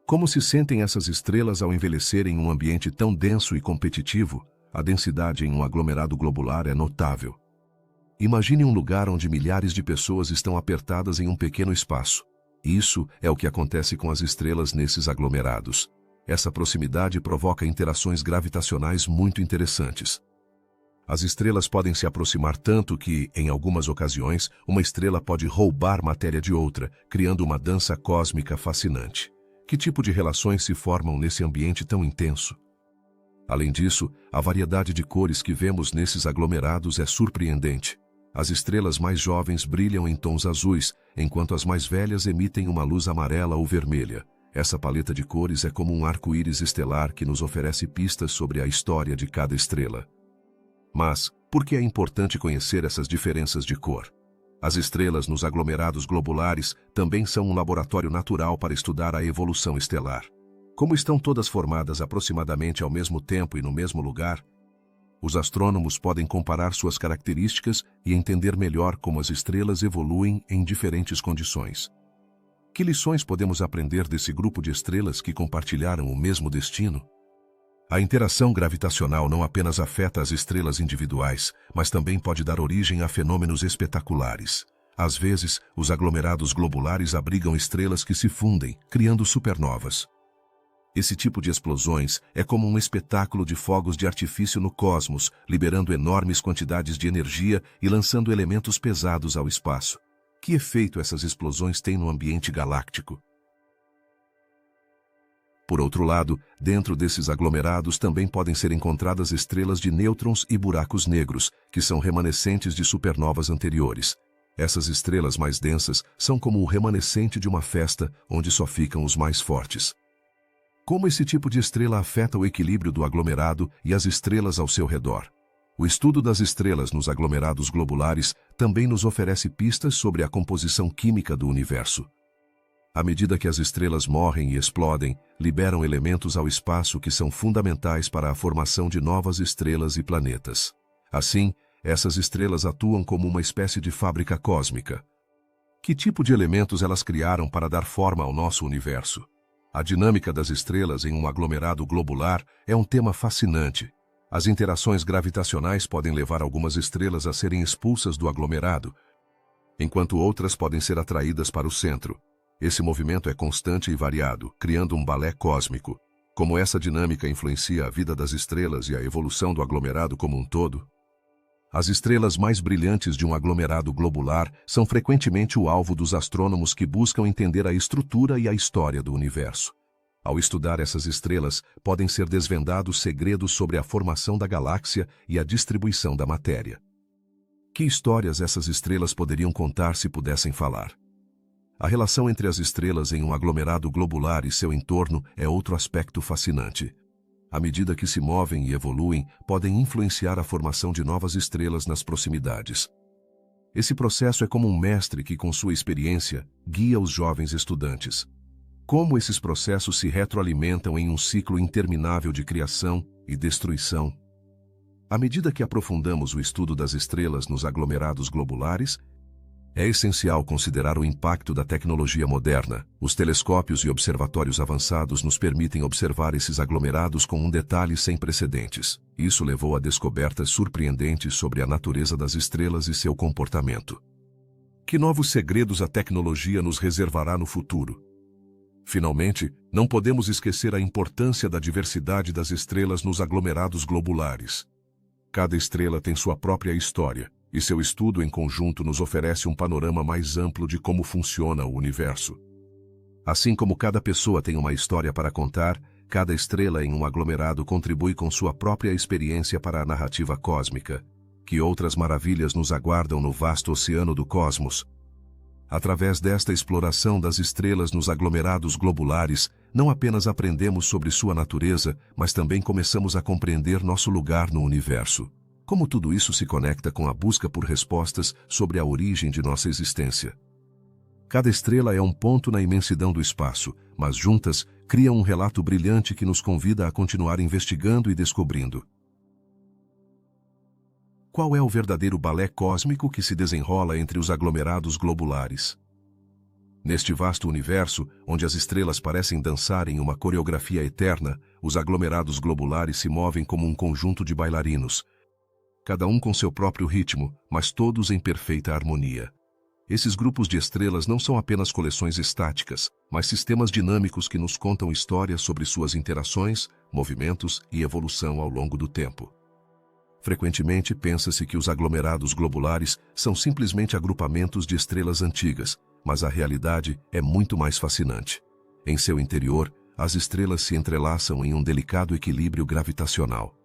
Como se sentem essas estrelas ao envelhecer em um ambiente tão denso e competitivo? A densidade em um aglomerado globular é notável. Imagine um lugar onde milhares de pessoas estão apertadas em um pequeno espaço. Isso é o que acontece com as estrelas nesses aglomerados. Essa proximidade provoca interações gravitacionais muito interessantes. As estrelas podem se aproximar tanto que, em algumas ocasiões, uma estrela pode roubar matéria de outra, criando uma dança cósmica fascinante. Que tipo de relações se formam nesse ambiente tão intenso? Além disso, a variedade de cores que vemos nesses aglomerados é surpreendente. As estrelas mais jovens brilham em tons azuis, enquanto as mais velhas emitem uma luz amarela ou vermelha. Essa paleta de cores é como um arco-íris estelar que nos oferece pistas sobre a história de cada estrela. Mas, por que é importante conhecer essas diferenças de cor? As estrelas nos aglomerados globulares também são um laboratório natural para estudar a evolução estelar. Como estão todas formadas aproximadamente ao mesmo tempo e no mesmo lugar, os astrônomos podem comparar suas características e entender melhor como as estrelas evoluem em diferentes condições. Que lições podemos aprender desse grupo de estrelas que compartilharam o mesmo destino? A interação gravitacional não apenas afeta as estrelas individuais, mas também pode dar origem a fenômenos espetaculares. Às vezes, os aglomerados globulares abrigam estrelas que se fundem, criando supernovas. Esse tipo de explosões é como um espetáculo de fogos de artifício no cosmos, liberando enormes quantidades de energia e lançando elementos pesados ao espaço. Que efeito essas explosões têm no ambiente galáctico? Por outro lado, dentro desses aglomerados também podem ser encontradas estrelas de nêutrons e buracos negros, que são remanescentes de supernovas anteriores. Essas estrelas mais densas são como o remanescente de uma festa onde só ficam os mais fortes. Como esse tipo de estrela afeta o equilíbrio do aglomerado e as estrelas ao seu redor? O estudo das estrelas nos aglomerados globulares também nos oferece pistas sobre a composição química do universo. À medida que as estrelas morrem e explodem, liberam elementos ao espaço que são fundamentais para a formação de novas estrelas e planetas. Assim, essas estrelas atuam como uma espécie de fábrica cósmica. Que tipo de elementos elas criaram para dar forma ao nosso universo? A dinâmica das estrelas em um aglomerado globular é um tema fascinante. As interações gravitacionais podem levar algumas estrelas a serem expulsas do aglomerado, enquanto outras podem ser atraídas para o centro. Esse movimento é constante e variado, criando um balé cósmico. Como essa dinâmica influencia a vida das estrelas e a evolução do aglomerado como um todo? As estrelas mais brilhantes de um aglomerado globular são frequentemente o alvo dos astrônomos que buscam entender a estrutura e a história do universo. Ao estudar essas estrelas, podem ser desvendados segredos sobre a formação da galáxia e a distribuição da matéria. Que histórias essas estrelas poderiam contar se pudessem falar? A relação entre as estrelas em um aglomerado globular e seu entorno é outro aspecto fascinante. À medida que se movem e evoluem, podem influenciar a formação de novas estrelas nas proximidades. Esse processo é como um mestre que, com sua experiência, guia os jovens estudantes. Como esses processos se retroalimentam em um ciclo interminável de criação e destruição. À medida que aprofundamos o estudo das estrelas nos aglomerados globulares, é essencial considerar o impacto da tecnologia moderna. Os telescópios e observatórios avançados nos permitem observar esses aglomerados com um detalhe sem precedentes. Isso levou a descobertas surpreendentes sobre a natureza das estrelas e seu comportamento. Que novos segredos a tecnologia nos reservará no futuro? Finalmente, não podemos esquecer a importância da diversidade das estrelas nos aglomerados globulares. Cada estrela tem sua própria história, e seu estudo em conjunto nos oferece um panorama mais amplo de como funciona o universo. Assim como cada pessoa tem uma história para contar, cada estrela em um aglomerado contribui com sua própria experiência para a narrativa cósmica. Que outras maravilhas nos aguardam no vasto oceano do cosmos? Através desta exploração das estrelas nos aglomerados globulares, não apenas aprendemos sobre sua natureza, mas também começamos a compreender nosso lugar no universo. Como tudo isso se conecta com a busca por respostas sobre a origem de nossa existência? Cada estrela é um ponto na imensidão do espaço, mas juntas criam um relato brilhante que nos convida a continuar investigando e descobrindo. Qual é o verdadeiro balé cósmico que se desenrola entre os aglomerados globulares? Neste vasto universo, onde as estrelas parecem dançar em uma coreografia eterna, os aglomerados globulares se movem como um conjunto de bailarinos, cada um com seu próprio ritmo, mas todos em perfeita harmonia. Esses grupos de estrelas não são apenas coleções estáticas, mas sistemas dinâmicos que nos contam histórias sobre suas interações, movimentos e evolução ao longo do tempo. Frequentemente pensa-se que os aglomerados globulares são simplesmente agrupamentos de estrelas antigas, mas a realidade é muito mais fascinante. Em seu interior, as estrelas se entrelaçam em um delicado equilíbrio gravitacional.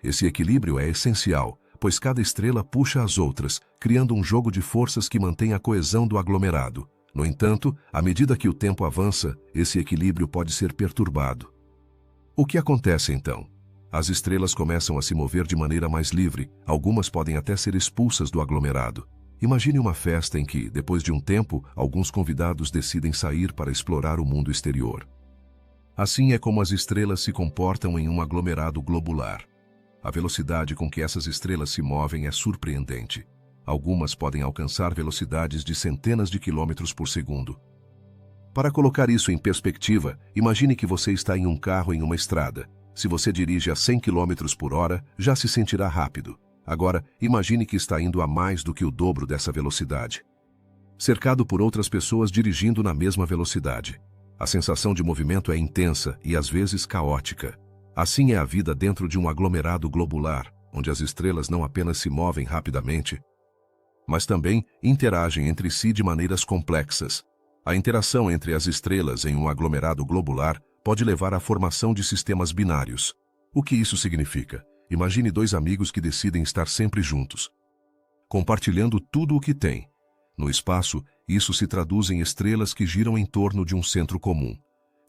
Esse equilíbrio é essencial, pois cada estrela puxa as outras, criando um jogo de forças que mantém a coesão do aglomerado. No entanto, à medida que o tempo avança, esse equilíbrio pode ser perturbado. O que acontece então? As estrelas começam a se mover de maneira mais livre, algumas podem até ser expulsas do aglomerado. Imagine uma festa em que, depois de um tempo, alguns convidados decidem sair para explorar o mundo exterior. Assim é como as estrelas se comportam em um aglomerado globular. A velocidade com que essas estrelas se movem é surpreendente. Algumas podem alcançar velocidades de centenas de quilômetros por segundo. Para colocar isso em perspectiva, imagine que você está em um carro em uma estrada. Se você dirige a 100 km por hora, já se sentirá rápido. Agora, imagine que está indo a mais do que o dobro dessa velocidade. Cercado por outras pessoas dirigindo na mesma velocidade. A sensação de movimento é intensa e às vezes caótica. Assim é a vida dentro de um aglomerado globular, onde as estrelas não apenas se movem rapidamente, mas também interagem entre si de maneiras complexas. A interação entre as estrelas em um aglomerado globular pode levar à formação de sistemas binários. O que isso significa? Imagine dois amigos que decidem estar sempre juntos, compartilhando tudo o que têm. No espaço, isso se traduz em estrelas que giram em torno de um centro comum.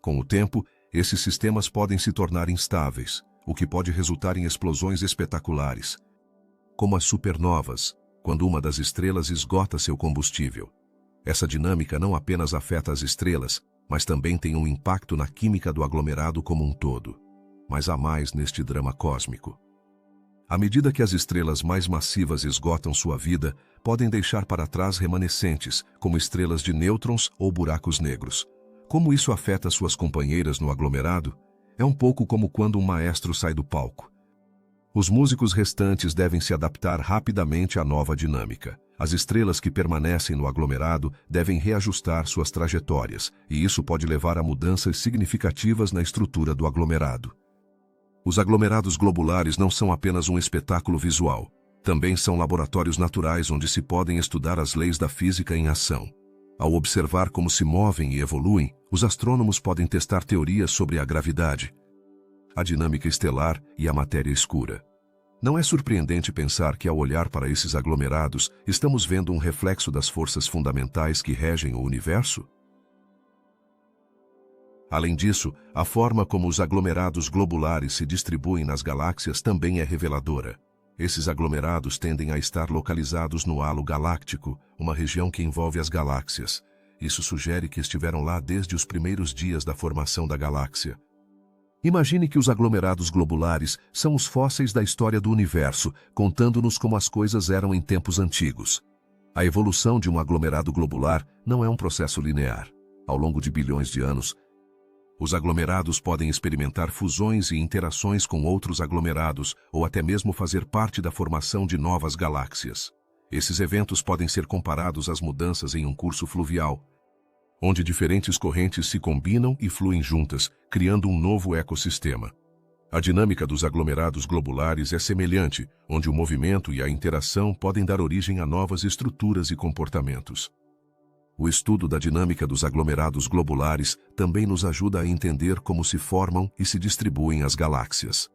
Com o tempo, esses sistemas podem se tornar instáveis, o que pode resultar em explosões espetaculares, como as supernovas, quando uma das estrelas esgota seu combustível. Essa dinâmica não apenas afeta as estrelas, mas também tem um impacto na química do aglomerado como um todo. Mas há mais neste drama cósmico. À medida que as estrelas mais massivas esgotam sua vida, podem deixar para trás remanescentes, como estrelas de nêutrons ou buracos negros. Como isso afeta suas companheiras no aglomerado? É um pouco como quando um maestro sai do palco. Os músicos restantes devem se adaptar rapidamente à nova dinâmica. As estrelas que permanecem no aglomerado devem reajustar suas trajetórias, e isso pode levar a mudanças significativas na estrutura do aglomerado. Os aglomerados globulares não são apenas um espetáculo visual. Também são laboratórios naturais onde se podem estudar as leis da física em ação. Ao observar como se movem e evoluem, os astrônomos podem testar teorias sobre a gravidade, a dinâmica estelar e a matéria escura. Não é surpreendente pensar que, ao olhar para esses aglomerados, estamos vendo um reflexo das forças fundamentais que regem o universo? Além disso, a forma como os aglomerados globulares se distribuem nas galáxias também é reveladora. Esses aglomerados tendem a estar localizados no halo galáctico, uma região que envolve as galáxias. Isso sugere que estiveram lá desde os primeiros dias da formação da galáxia. Imagine que os aglomerados globulares são os fósseis da história do universo, contando-nos como as coisas eram em tempos antigos. A evolução de um aglomerado globular não é um processo linear. Ao longo de bilhões de anos, os aglomerados podem experimentar fusões e interações com outros aglomerados, ou até mesmo fazer parte da formação de novas galáxias. Esses eventos podem ser comparados às mudanças em um curso fluvial, onde diferentes correntes se combinam e fluem juntas, criando um novo ecossistema. A dinâmica dos aglomerados globulares é semelhante, onde o movimento e a interação podem dar origem a novas estruturas e comportamentos. O estudo da dinâmica dos aglomerados globulares também nos ajuda a entender como se formam e se distribuem as galáxias.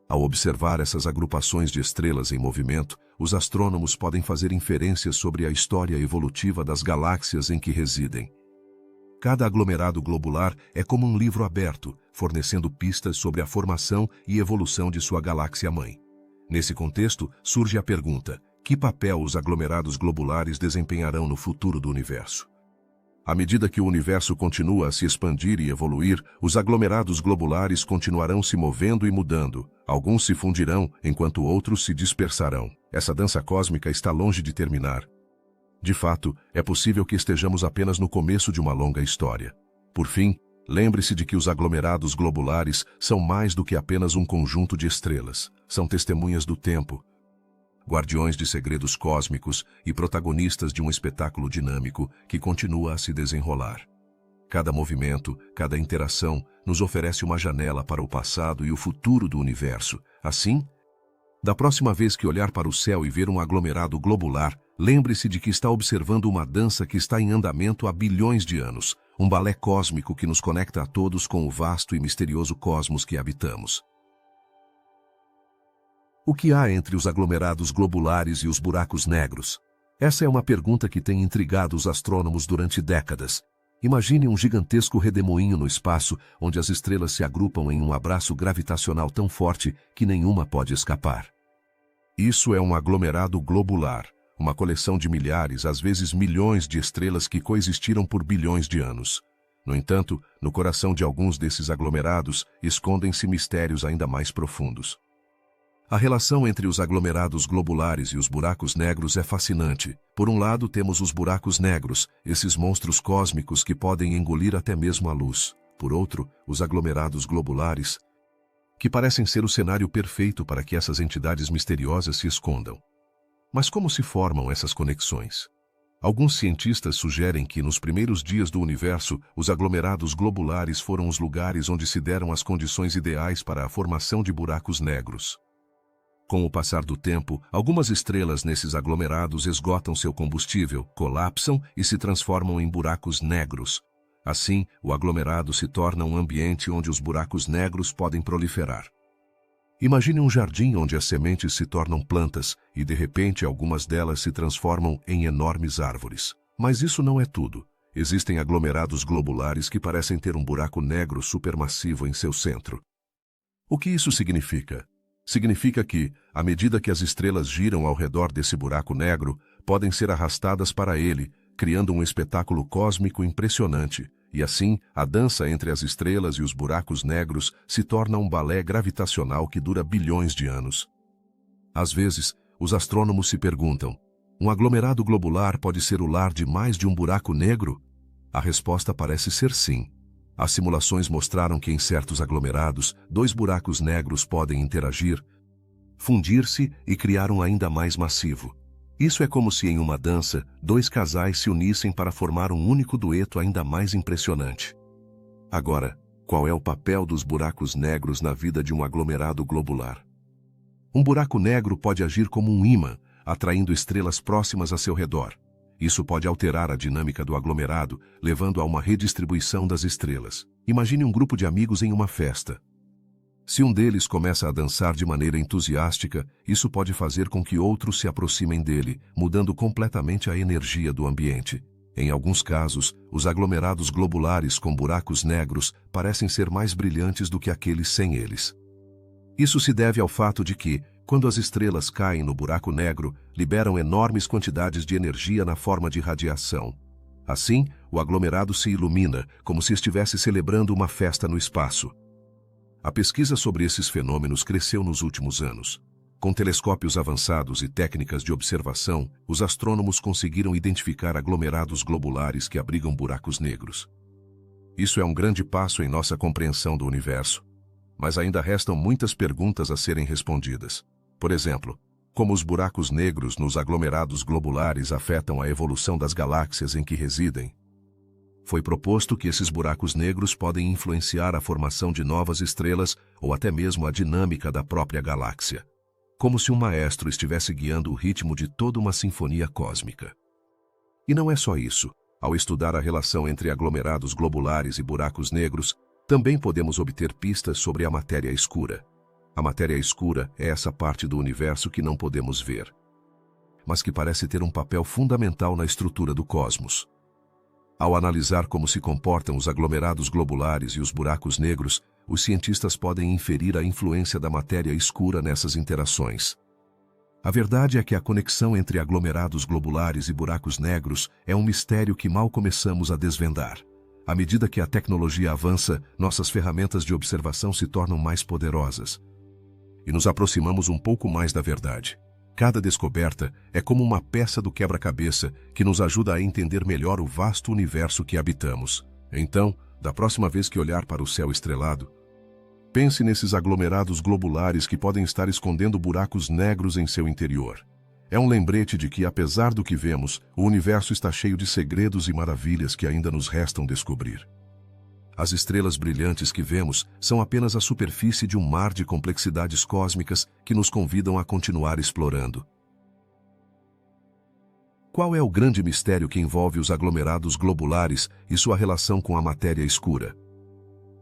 Ao observar essas agrupações de estrelas em movimento, os astrônomos podem fazer inferências sobre a história evolutiva das galáxias em que residem. Cada aglomerado globular é como um livro aberto, fornecendo pistas sobre a formação e evolução de sua galáxia-mãe. Nesse contexto, surge a pergunta: que papel os aglomerados globulares desempenharão no futuro do universo? À medida que o universo continua a se expandir e evoluir, os aglomerados globulares continuarão se movendo e mudando. Alguns se fundirão, enquanto outros se dispersarão. Essa dança cósmica está longe de terminar. De fato, é possível que estejamos apenas no começo de uma longa história. Por fim, lembre-se de que os aglomerados globulares são mais do que apenas um conjunto de estrelas. São testemunhas do tempo, guardiões de segredos cósmicos e protagonistas de um espetáculo dinâmico que continua a se desenrolar. Cada movimento, cada interação, nos oferece uma janela para o passado e o futuro do universo. Assim, da próxima vez que olhar para o céu e ver um aglomerado globular, lembre-se de que está observando uma dança que está em andamento há bilhões de anos, um balé cósmico que nos conecta a todos com o vasto e misterioso cosmos que habitamos. O que há entre os aglomerados globulares e os buracos negros? Essa é uma pergunta que tem intrigado os astrônomos durante décadas. Imagine um gigantesco redemoinho no espaço, onde as estrelas se agrupam em um abraço gravitacional tão forte que nenhuma pode escapar. Isso é um aglomerado globular, uma coleção de milhares, às vezes milhões de estrelas que coexistiram por bilhões de anos. No entanto, no coração de alguns desses aglomerados escondem-se mistérios ainda mais profundos. A relação entre os aglomerados globulares e os buracos negros é fascinante. Por um lado, temos os buracos negros, esses monstros cósmicos que podem engolir até mesmo a luz. Por outro, os aglomerados globulares, que parecem ser o cenário perfeito para que essas entidades misteriosas se escondam. Mas como se formam essas conexões? Alguns cientistas sugerem que, nos primeiros dias do universo, os aglomerados globulares foram os lugares onde se deram as condições ideais para a formação de buracos negros. Com o passar do tempo, algumas estrelas nesses aglomerados esgotam seu combustível, colapsam e se transformam em buracos negros. Assim, o aglomerado se torna um ambiente onde os buracos negros podem proliferar. Imagine um jardim onde as sementes se tornam plantas e, de repente, algumas delas se transformam em enormes árvores. Mas isso não é tudo. Existem aglomerados globulares que parecem ter um buraco negro supermassivo em seu centro. O que isso significa? Significa que, à medida que as estrelas giram ao redor desse buraco negro, podem ser arrastadas para ele, criando um espetáculo cósmico impressionante, e assim, a dança entre as estrelas e os buracos negros se torna um balé gravitacional que dura bilhões de anos. Às vezes, os astrônomos se perguntam: um aglomerado globular pode ser o lar de mais de um buraco negro? A resposta parece ser sim. As simulações mostraram que em certos aglomerados, 2 buracos negros podem interagir, fundir-se e criar um ainda mais massivo. Isso é como se em uma dança, 2 casais se unissem para formar um único dueto ainda mais impressionante. Agora, qual é o papel dos buracos negros na vida de um aglomerado globular? Um buraco negro pode agir como um ímã, atraindo estrelas próximas a seu redor. Isso pode alterar a dinâmica do aglomerado, levando a uma redistribuição das estrelas. Imagine um grupo de amigos em uma festa. Se um deles começa a dançar de maneira entusiástica, isso pode fazer com que outros se aproximem dele, mudando completamente a energia do ambiente. Em alguns casos, os aglomerados globulares com buracos negros parecem ser mais brilhantes do que aqueles sem eles. Isso se deve ao fato de que, quando as estrelas caem no buraco negro, liberam enormes quantidades de energia na forma de radiação. Assim, o aglomerado se ilumina, como se estivesse celebrando uma festa no espaço. A pesquisa sobre esses fenômenos cresceu nos últimos anos. Com telescópios avançados e técnicas de observação, os astrônomos conseguiram identificar aglomerados globulares que abrigam buracos negros. Isso é um grande passo em nossa compreensão do universo. Mas ainda restam muitas perguntas a serem respondidas. Por exemplo, como os buracos negros nos aglomerados globulares afetam a evolução das galáxias em que residem? Foi proposto que esses buracos negros podem influenciar a formação de novas estrelas ou até mesmo a dinâmica da própria galáxia. Como se um maestro estivesse guiando o ritmo de toda uma sinfonia cósmica. E não é só isso. Ao estudar a relação entre aglomerados globulares e buracos negros, também podemos obter pistas sobre a matéria escura. A matéria escura é essa parte do universo que não podemos ver, mas que parece ter um papel fundamental na estrutura do cosmos. Ao analisar como se comportam os aglomerados globulares e os buracos negros, os cientistas podem inferir a influência da matéria escura nessas interações. A verdade é que a conexão entre aglomerados globulares e buracos negros é um mistério que mal começamos a desvendar. À medida que a tecnologia avança, nossas ferramentas de observação se tornam mais poderosas. E nos aproximamos um pouco mais da verdade. Cada descoberta é como uma peça do quebra-cabeça que nos ajuda a entender melhor o vasto universo que habitamos. Então, da próxima vez que olhar para o céu estrelado, pense nesses aglomerados globulares que podem estar escondendo buracos negros em seu interior. É um lembrete de que, apesar do que vemos, o universo está cheio de segredos e maravilhas que ainda nos restam descobrir. As estrelas brilhantes que vemos são apenas a superfície de um mar de complexidades cósmicas que nos convidam a continuar explorando. Qual é o grande mistério que envolve os aglomerados globulares e sua relação com a matéria escura?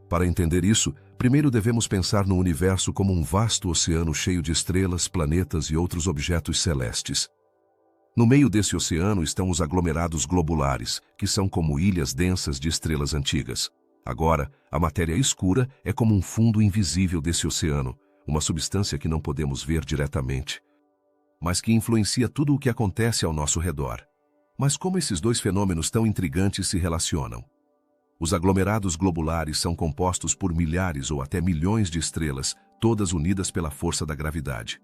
Para entender isso, primeiro devemos pensar no universo como um vasto oceano cheio de estrelas, planetas e outros objetos celestes. No meio desse oceano estão os aglomerados globulares, que são como ilhas densas de estrelas antigas. Agora, a matéria escura é como um fundo invisível desse oceano, uma substância que não podemos ver diretamente, mas que influencia tudo o que acontece ao nosso redor. Mas como esses dois fenômenos tão intrigantes se relacionam? Os aglomerados globulares são compostos por milhares ou até milhões de estrelas, todas unidas pela força da gravidade.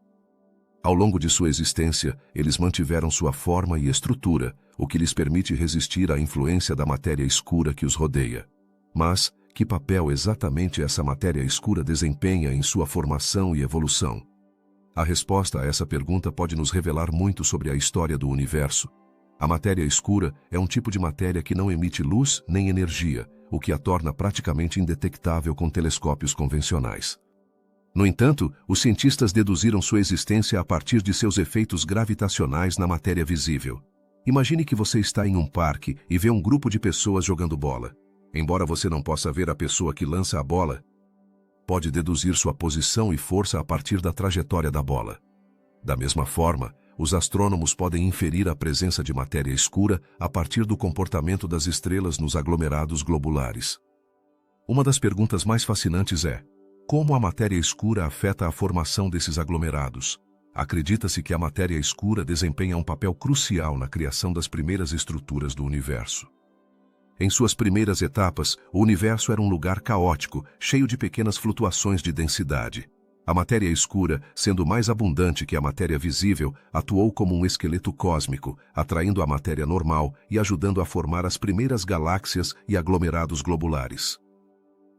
Ao longo de sua existência, eles mantiveram sua forma e estrutura, o que lhes permite resistir à influência da matéria escura que os rodeia. Mas, que papel exatamente essa matéria escura desempenha em sua formação e evolução? A resposta a essa pergunta pode nos revelar muito sobre a história do universo. A matéria escura é um tipo de matéria que não emite luz nem energia, o que a torna praticamente indetectável com telescópios convencionais. No entanto, os cientistas deduziram sua existência a partir de seus efeitos gravitacionais na matéria visível. Imagine que você está em um parque e vê um grupo de pessoas jogando bola. Embora você não possa ver a pessoa que lança a bola, pode deduzir sua posição e força a partir da trajetória da bola. Da mesma forma, os astrônomos podem inferir a presença de matéria escura a partir do comportamento das estrelas nos aglomerados globulares. Uma das perguntas mais fascinantes é: como a matéria escura afeta a formação desses aglomerados? Acredita-se que a matéria escura desempenha um papel crucial na criação das primeiras estruturas do universo. Em suas primeiras etapas, o universo era um lugar caótico, cheio de pequenas flutuações de densidade. A matéria escura, sendo mais abundante que a matéria visível, atuou como um esqueleto cósmico, atraindo a matéria normal e ajudando a formar as primeiras galáxias e aglomerados globulares.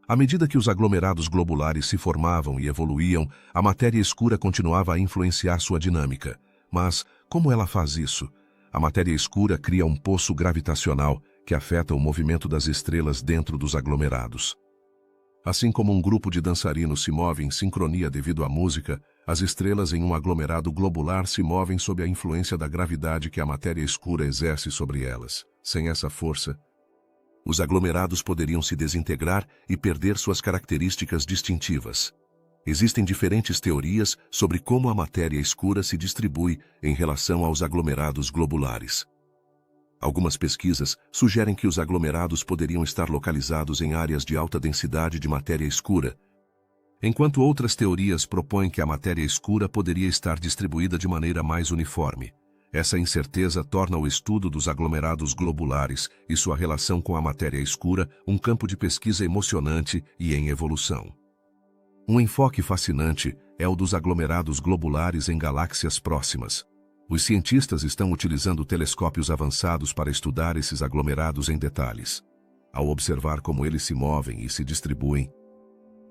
À medida que os aglomerados globulares se formavam e evoluíam, a matéria escura continuava a influenciar sua dinâmica. Mas, como ela faz isso? A matéria escura cria um poço gravitacional que afeta o movimento das estrelas dentro dos aglomerados. Assim como um grupo de dançarinos se move em sincronia devido à música, as estrelas em um aglomerado globular se movem sob a influência da gravidade que a matéria escura exerce sobre elas. Sem essa força, os aglomerados poderiam se desintegrar e perder suas características distintivas. Existem diferentes teorias sobre como a matéria escura se distribui em relação aos aglomerados globulares. Algumas pesquisas sugerem que os aglomerados poderiam estar localizados em áreas de alta densidade de matéria escura, enquanto outras teorias propõem que a matéria escura poderia estar distribuída de maneira mais uniforme. Essa incerteza torna o estudo dos aglomerados globulares e sua relação com a matéria escura um campo de pesquisa emocionante e em evolução. Um enfoque fascinante é o dos aglomerados globulares em galáxias próximas. Os cientistas estão utilizando telescópios avançados para estudar esses aglomerados em detalhes. Ao observar como eles se movem e se distribuem,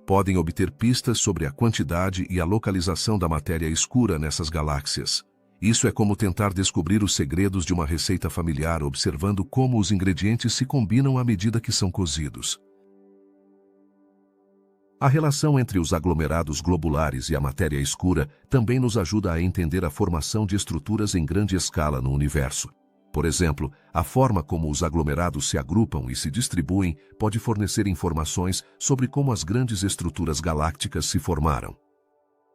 podem obter pistas sobre a quantidade e a localização da matéria escura nessas galáxias. Isso é como tentar descobrir os segredos de uma receita familiar observando como os ingredientes se combinam à medida que são cozidos. A relação entre os aglomerados globulares e a matéria escura também nos ajuda a entender a formação de estruturas em grande escala no universo. Por exemplo, a forma como os aglomerados se agrupam e se distribuem pode fornecer informações sobre como as grandes estruturas galácticas se formaram.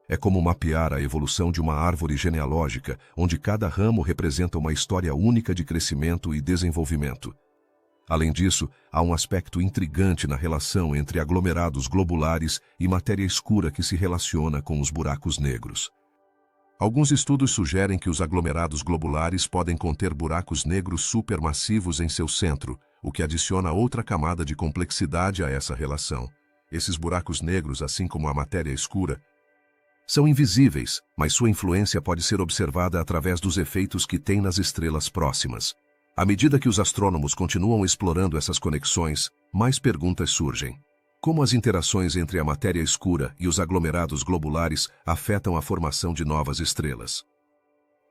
É como mapear a evolução de uma árvore genealógica, onde cada ramo representa uma história única de crescimento e desenvolvimento. Além disso, há um aspecto intrigante na relação entre aglomerados globulares e matéria escura que se relaciona com os buracos negros. Alguns estudos sugerem que os aglomerados globulares podem conter buracos negros supermassivos em seu centro, o que adiciona outra camada de complexidade a essa relação. Esses buracos negros, assim como a matéria escura, são invisíveis, mas sua influência pode ser observada através dos efeitos que têm nas estrelas próximas. À medida que os astrônomos continuam explorando essas conexões, mais perguntas surgem. Como as interações entre a matéria escura e os aglomerados globulares afetam a formação de novas estrelas?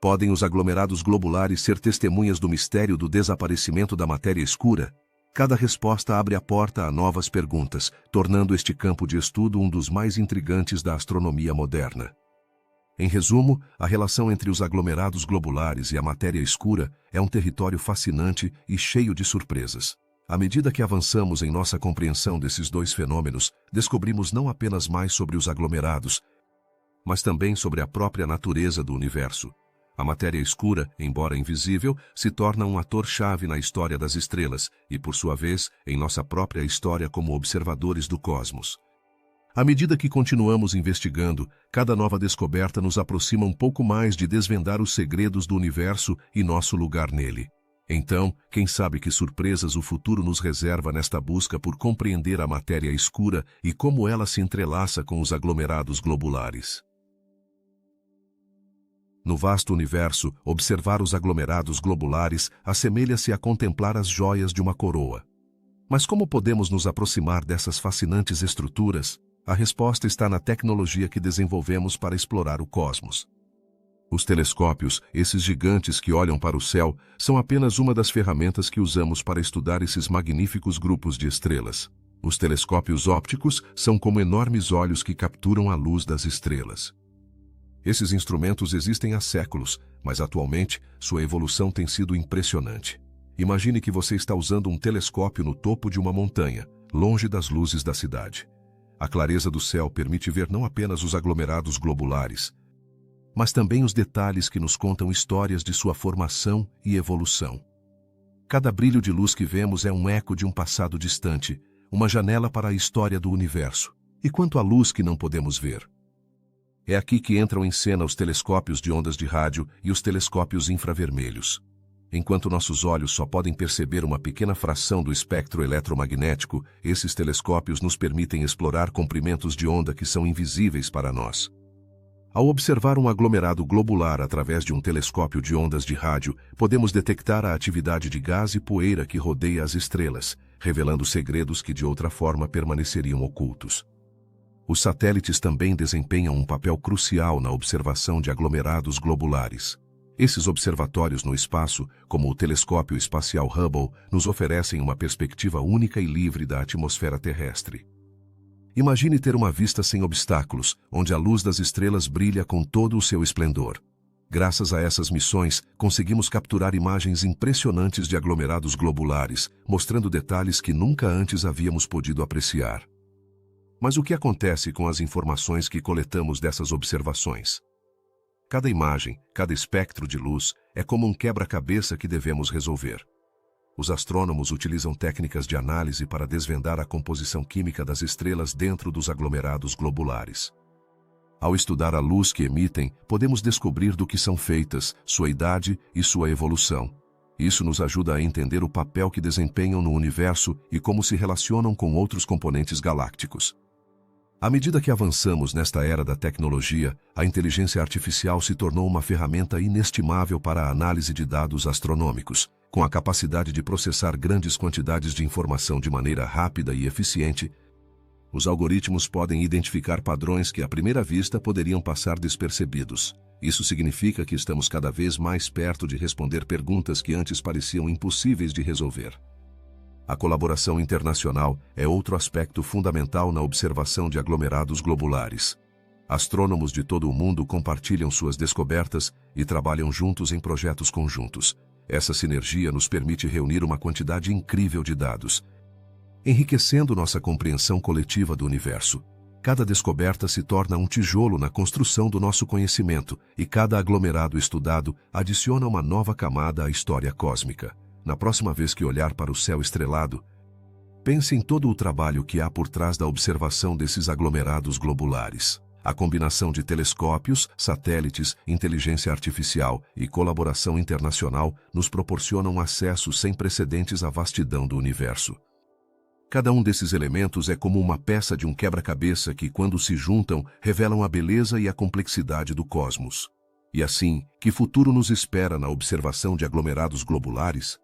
Podem os aglomerados globulares ser testemunhas do mistério do desaparecimento da matéria escura? Cada resposta abre a porta a novas perguntas, tornando este campo de estudo um dos mais intrigantes da astronomia moderna. Em resumo, a relação entre os aglomerados globulares e a matéria escura é um território fascinante e cheio de surpresas. À medida que avançamos em nossa compreensão desses dois fenômenos, descobrimos não apenas mais sobre os aglomerados, mas também sobre a própria natureza do universo. A matéria escura, embora invisível, se torna um ator-chave na história das estrelas e, por sua vez, em nossa própria história como observadores do cosmos. À medida que continuamos investigando, cada nova descoberta nos aproxima um pouco mais de desvendar os segredos do universo e nosso lugar nele. Então, quem sabe que surpresas o futuro nos reserva nesta busca por compreender a matéria escura e como ela se entrelaça com os aglomerados globulares. No vasto universo, observar os aglomerados globulares assemelha-se a contemplar as joias de uma coroa. Mas como podemos nos aproximar dessas fascinantes estruturas? A resposta está na tecnologia que desenvolvemos para explorar o cosmos. Os telescópios, esses gigantes que olham para o céu, são apenas uma das ferramentas que usamos para estudar esses magníficos grupos de estrelas. Os telescópios ópticos são como enormes olhos que capturam a luz das estrelas. Esses instrumentos existem há séculos, mas atualmente sua evolução tem sido impressionante. Imagine que você está usando um telescópio no topo de uma montanha, longe das luzes da cidade. a clareza do céu permite ver não apenas os aglomerados globulares, mas também os detalhes que nos contam histórias de sua formação e evolução. Cada brilho de luz que vemos é um eco de um passado distante, uma janela para a história do universo. E quanto à luz que não podemos ver? É aqui que entram em cena os telescópios de ondas de rádio e os telescópios infravermelhos. Enquanto nossos olhos só podem perceber uma pequena fração do espectro eletromagnético, esses telescópios nos permitem explorar comprimentos de onda que são invisíveis para nós. Ao observar um aglomerado globular através de um telescópio de ondas de rádio, podemos detectar a atividade de gás e poeira que rodeia as estrelas, revelando segredos que de outra forma permaneceriam ocultos. Os satélites também desempenham um papel crucial na observação de aglomerados globulares. Esses observatórios no espaço, como o Telescópio Espacial Hubble, nos oferecem uma perspectiva única e livre da atmosfera terrestre. Imagine ter uma vista sem obstáculos, onde a luz das estrelas brilha com todo o seu esplendor. Graças a essas missões, conseguimos capturar imagens impressionantes de aglomerados globulares, mostrando detalhes que nunca antes havíamos podido apreciar. Mas o que acontece com as informações que coletamos dessas observações? Cada imagem, cada espectro de luz, é como um quebra-cabeça que devemos resolver. Os astrônomos utilizam técnicas de análise para desvendar a composição química das estrelas dentro dos aglomerados globulares. Ao estudar a luz que emitem, podemos descobrir do que são feitas, sua idade e sua evolução. Isso nos ajuda a entender o papel que desempenham no universo e como se relacionam com outros componentes galácticos. À medida que avançamos nesta era da tecnologia, a inteligência artificial se tornou uma ferramenta inestimável para a análise de dados astronômicos. Com a capacidade de processar grandes quantidades de informação de maneira rápida e eficiente, os algoritmos podem identificar padrões que à primeira vista poderiam passar despercebidos. Isso significa que estamos cada vez mais perto de responder perguntas que antes pareciam impossíveis de resolver. A colaboração internacional é outro aspecto fundamental na observação de aglomerados globulares. Astrônomos de todo o mundo compartilham suas descobertas e trabalham juntos em projetos conjuntos. Essa sinergia nos permite reunir uma quantidade incrível de dados, enriquecendo nossa compreensão coletiva do universo. Cada descoberta se torna um tijolo na construção do nosso conhecimento, e cada aglomerado estudado adiciona uma nova camada à história cósmica. Na próxima vez que olhar para o céu estrelado, pense em todo o trabalho que há por trás da observação desses aglomerados globulares. A combinação de telescópios, satélites, inteligência artificial e colaboração internacional nos proporcionam acesso sem precedentes à vastidão do universo. Cada um desses elementos é como uma peça de um quebra-cabeça que, quando se juntam, revelam a beleza e a complexidade do cosmos. E assim, que futuro nos espera na observação de aglomerados globulares?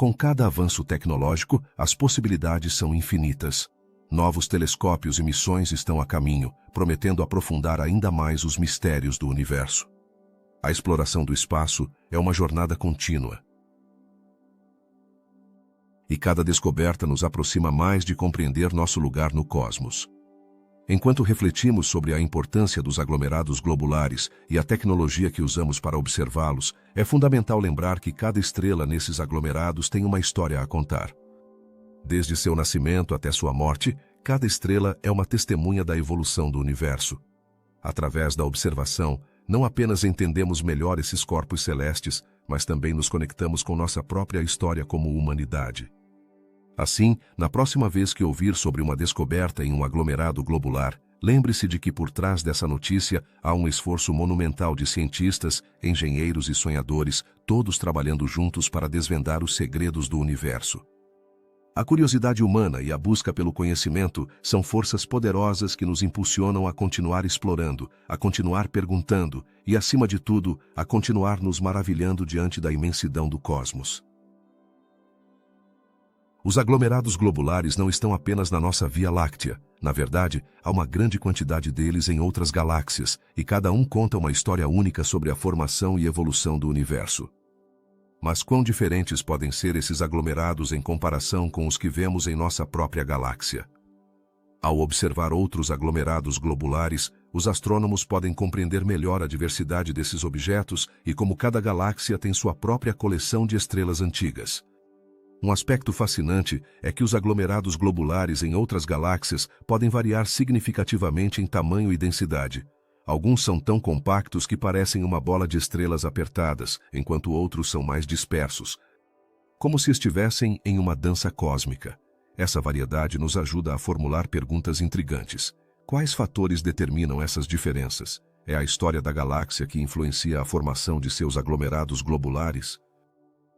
Com cada avanço tecnológico, as possibilidades são infinitas. Novos telescópios e missões estão a caminho, prometendo aprofundar ainda mais os mistérios do universo. A exploração do espaço é uma jornada contínua. E cada descoberta nos aproxima mais de compreender nosso lugar no cosmos. Enquanto refletimos sobre a importância dos aglomerados globulares e a tecnologia que usamos para observá-los, é fundamental lembrar que cada estrela nesses aglomerados tem uma história a contar. Desde seu nascimento até sua morte, cada estrela é uma testemunha da evolução do universo. Através da observação, não apenas entendemos melhor esses corpos celestes, mas também nos conectamos com nossa própria história como humanidade. Assim, na próxima vez que ouvir sobre uma descoberta em um aglomerado globular, lembre-se de que por trás dessa notícia há um esforço monumental de cientistas, engenheiros e sonhadores, todos trabalhando juntos para desvendar os segredos do universo. A curiosidade humana e a busca pelo conhecimento são forças poderosas que nos impulsionam a continuar explorando, a continuar perguntando e, acima de tudo, a continuar nos maravilhando diante da imensidão do cosmos. Os aglomerados globulares não estão apenas na nossa Via Láctea. Na verdade, há uma grande quantidade deles em outras galáxias, e cada um conta uma história única sobre a formação e evolução do universo. Mas quão diferentes podem ser esses aglomerados em comparação com os que vemos em nossa própria galáxia? Ao observar outros aglomerados globulares, os astrônomos podem compreender melhor a diversidade desses objetos e como cada galáxia tem sua própria coleção de estrelas antigas. Um aspecto fascinante é que os aglomerados globulares em outras galáxias podem variar significativamente em tamanho e densidade. Alguns são tão compactos que parecem uma bola de estrelas apertadas, enquanto outros são mais dispersos, como se estivessem em uma dança cósmica. Essa variedade nos ajuda a formular perguntas intrigantes. Quais fatores determinam essas diferenças? É a história da galáxia que influencia a formação de seus aglomerados globulares?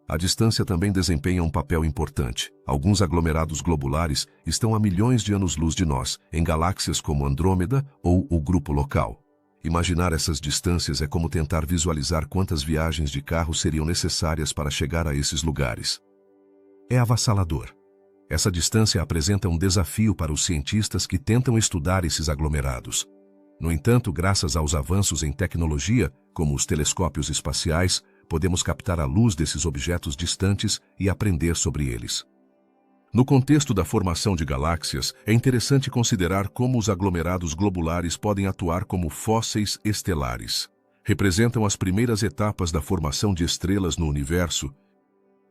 A distância também desempenha um papel importante. Alguns aglomerados globulares estão a milhões de anos-luz de nós, em galáxias como Andrômeda ou o Grupo Local. Imaginar essas distâncias é como tentar visualizar quantas viagens de carro seriam necessárias para chegar a esses lugares. É avassalador. Essa distância apresenta um desafio para os cientistas que tentam estudar esses aglomerados. No entanto, graças aos avanços em tecnologia, como os telescópios espaciais, podemos captar a luz desses objetos distantes e aprender sobre eles. No contexto da formação de galáxias, é interessante considerar como os aglomerados globulares podem atuar como fósseis estelares. Representam as primeiras etapas da formação de estrelas no universo,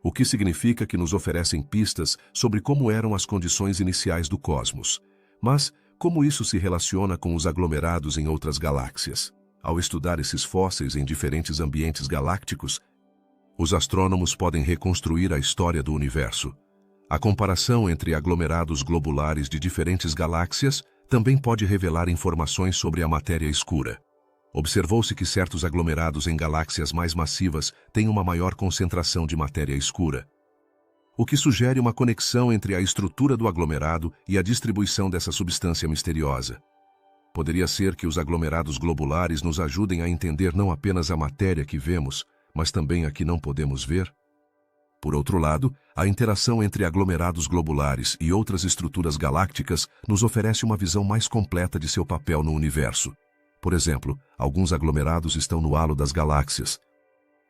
o que significa que nos oferecem pistas sobre como eram as condições iniciais do cosmos. Mas, como isso se relaciona com os aglomerados em outras galáxias? Ao estudar esses fósseis em diferentes ambientes galácticos, os astrônomos podem reconstruir a história do universo. A comparação entre aglomerados globulares de diferentes galáxias também pode revelar informações sobre a matéria escura. Observou-se que certos aglomerados em galáxias mais massivas têm uma maior concentração de matéria escura, o que sugere uma conexão entre a estrutura do aglomerado e a distribuição dessa substância misteriosa. Poderia ser que os aglomerados globulares nos ajudem a entender não apenas a matéria que vemos, mas também a que não podemos ver? Por outro lado, a interação entre aglomerados globulares e outras estruturas galácticas nos oferece uma visão mais completa de seu papel no universo. Por exemplo, alguns aglomerados estão no halo das galáxias,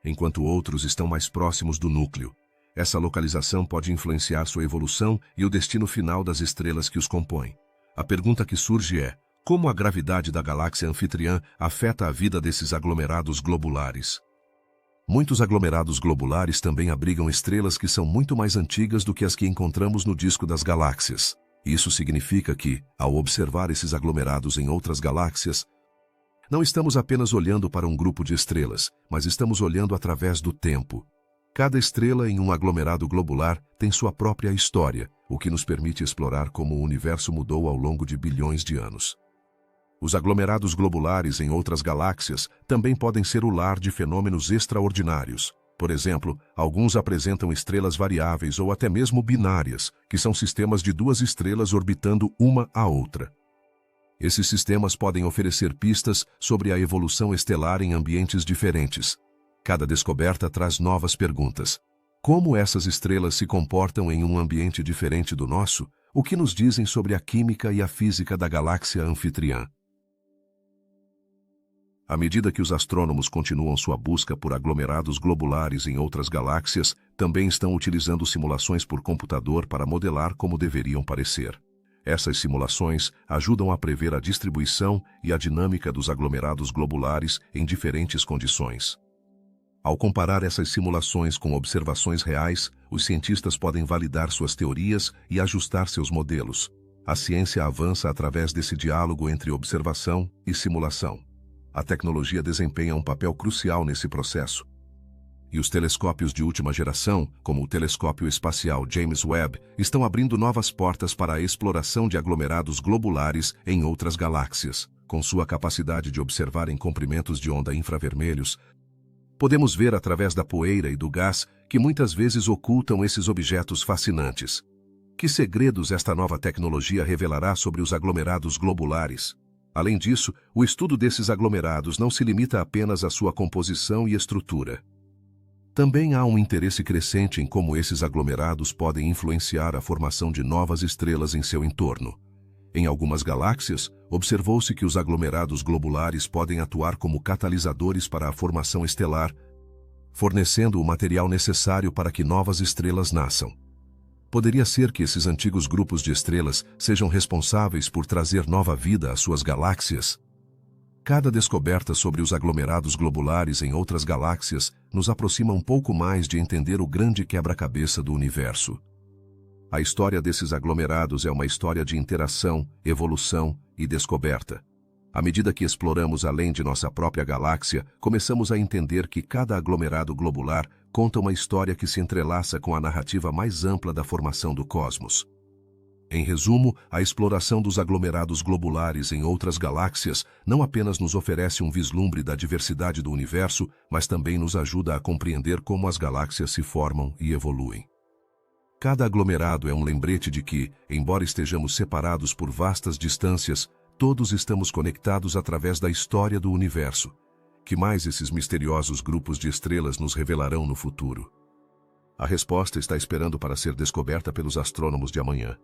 enquanto outros estão mais próximos do núcleo. Essa localização pode influenciar sua evolução e o destino final das estrelas que os compõem. A pergunta que surge é: como a gravidade da galáxia anfitriã afeta a vida desses aglomerados globulares? Muitos aglomerados globulares também abrigam estrelas que são muito mais antigas do que as que encontramos no disco das galáxias. Isso significa que, ao observar esses aglomerados em outras galáxias, não estamos apenas olhando para um grupo de estrelas, mas estamos olhando através do tempo. Cada estrela em um aglomerado globular tem sua própria história, o que nos permite explorar como o universo mudou ao longo de bilhões de anos. Os aglomerados globulares em outras galáxias também podem ser o lar de fenômenos extraordinários. Por exemplo, alguns apresentam estrelas variáveis ou até mesmo binárias, que são sistemas de duas estrelas orbitando uma a outra. Esses sistemas podem oferecer pistas sobre a evolução estelar em ambientes diferentes. Cada descoberta traz novas perguntas. Como essas estrelas se comportam em um ambiente diferente do nosso? O que nos dizem sobre a química e a física da galáxia anfitriã? À medida que os astrônomos continuam sua busca por aglomerados globulares em outras galáxias, também estão utilizando simulações por computador para modelar como deveriam parecer. Essas simulações ajudam a prever a distribuição e a dinâmica dos aglomerados globulares em diferentes condições. Ao comparar essas simulações com observações reais, os cientistas podem validar suas teorias e ajustar seus modelos. A ciência avança através desse diálogo entre observação e simulação. A tecnologia desempenha um papel crucial nesse processo. E os telescópios de última geração, como o telescópio espacial James Webb, estão abrindo novas portas para a exploração de aglomerados globulares em outras galáxias. Com sua capacidade de observar em comprimentos de onda infravermelhos, podemos ver através da poeira e do gás que muitas vezes ocultam esses objetos fascinantes. Que segredos esta nova tecnologia revelará sobre os aglomerados globulares? Além disso, o estudo desses aglomerados não se limita apenas à sua composição e estrutura. Também há um interesse crescente em como esses aglomerados podem influenciar a formação de novas estrelas em seu entorno. Em algumas galáxias, observou-se que os aglomerados globulares podem atuar como catalisadores para a formação estelar, fornecendo o material necessário para que novas estrelas nasçam. Poderia ser que esses antigos grupos de estrelas sejam responsáveis por trazer nova vida às suas galáxias? Cada descoberta sobre os aglomerados globulares em outras galáxias nos aproxima um pouco mais de entender o grande quebra-cabeça do universo. A história desses aglomerados é uma história de interação, evolução e descoberta. À medida que exploramos além de nossa própria galáxia, começamos a entender que cada aglomerado globular conta uma história que se entrelaça com a narrativa mais ampla da formação do cosmos. Em resumo, a exploração dos aglomerados globulares em outras galáxias não apenas nos oferece um vislumbre da diversidade do universo, mas também nos ajuda a compreender como as galáxias se formam e evoluem. Cada aglomerado é um lembrete de que, embora estejamos separados por vastas distâncias, todos estamos conectados através da história do universo. Que mais esses misteriosos grupos de estrelas nos revelarão no futuro? A resposta está esperando para ser descoberta pelos astrônomos de amanhã.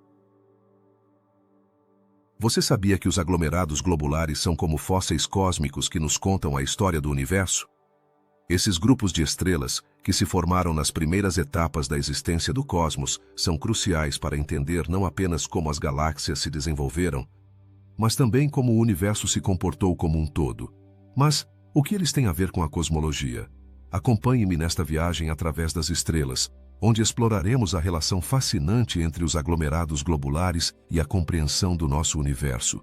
Você sabia que os aglomerados globulares são como fósseis cósmicos que nos contam a história do universo? Esses grupos de estrelas, que se formaram nas primeiras etapas da existência do cosmos, são cruciais para entender não apenas como as galáxias se desenvolveram, mas também como o universo se comportou como um todo. Mas o que eles têm a ver com a cosmologia? Acompanhe-me nesta viagem através das estrelas, onde exploraremos a relação fascinante entre os aglomerados globulares e a compreensão do nosso universo.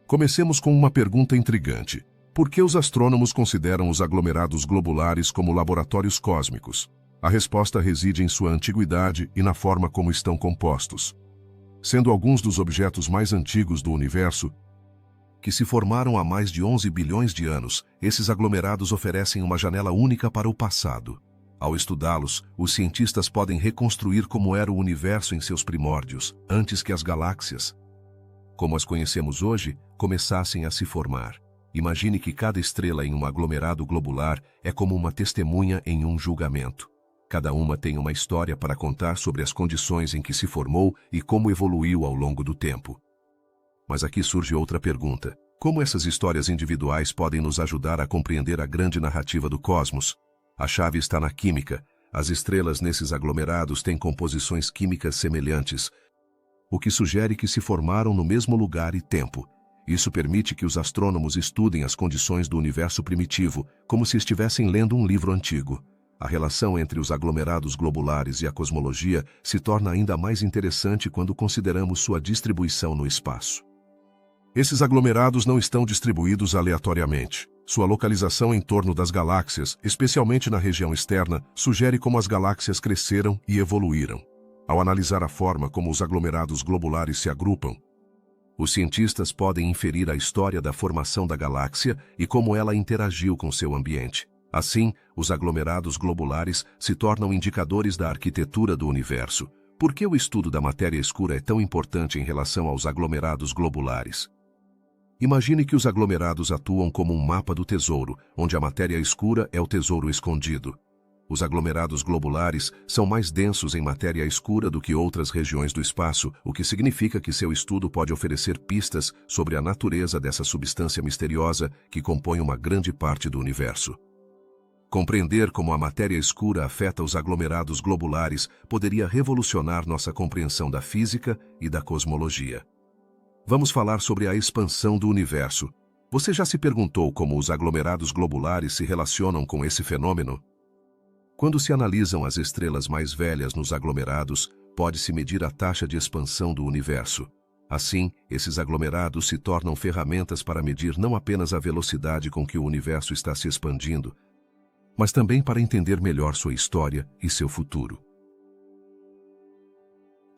Comecemos com uma pergunta intrigante. Por que os astrônomos consideram os aglomerados globulares como laboratórios cósmicos? A resposta reside em sua antiguidade e na forma como estão compostos. Sendo alguns dos objetos mais antigos do universo, que se formaram há mais de 11 bilhões de anos, esses aglomerados oferecem uma janela única para o passado. Ao estudá-los, os cientistas podem reconstruir como era o universo em seus primórdios, antes que as galáxias, como as conhecemos hoje, começassem a se formar. Imagine que cada estrela em um aglomerado globular é como uma testemunha em um julgamento. Cada uma tem uma história para contar sobre as condições em que se formou e como evoluiu ao longo do tempo. Mas aqui surge outra pergunta. Como essas histórias individuais podem nos ajudar a compreender a grande narrativa do cosmos? A chave está na química. As estrelas nesses aglomerados têm composições químicas semelhantes, o que sugere que se formaram no mesmo lugar e tempo. Isso permite que os astrônomos estudem as condições do universo primitivo, como se estivessem lendo um livro antigo. A relação entre os aglomerados globulares e a cosmologia se torna ainda mais interessante quando consideramos sua distribuição no espaço. Esses aglomerados não estão distribuídos aleatoriamente. Sua localização em torno das galáxias, especialmente na região externa, sugere como as galáxias cresceram e evoluíram. Ao analisar a forma como os aglomerados globulares se agrupam, os cientistas podem inferir a história da formação da galáxia e como ela interagiu com seu ambiente. Assim, os aglomerados globulares se tornam indicadores da arquitetura do universo. Por que o estudo da matéria escura é tão importante em relação aos aglomerados globulares? Imagine que os aglomerados atuam como um mapa do tesouro, onde a matéria escura é o tesouro escondido. Os aglomerados globulares são mais densos em matéria escura do que outras regiões do espaço, o que significa que seu estudo pode oferecer pistas sobre a natureza dessa substância misteriosa que compõe uma grande parte do universo. Compreender como a matéria escura afeta os aglomerados globulares poderia revolucionar nossa compreensão da física e da cosmologia. Vamos falar sobre a expansão do universo. Você já se perguntou como os aglomerados globulares se relacionam com esse fenômeno? Quando se analisam as estrelas mais velhas nos aglomerados, pode-se medir a taxa de expansão do universo. Assim, esses aglomerados se tornam ferramentas para medir não apenas a velocidade com que o universo está se expandindo, mas também para entender melhor sua história e seu futuro.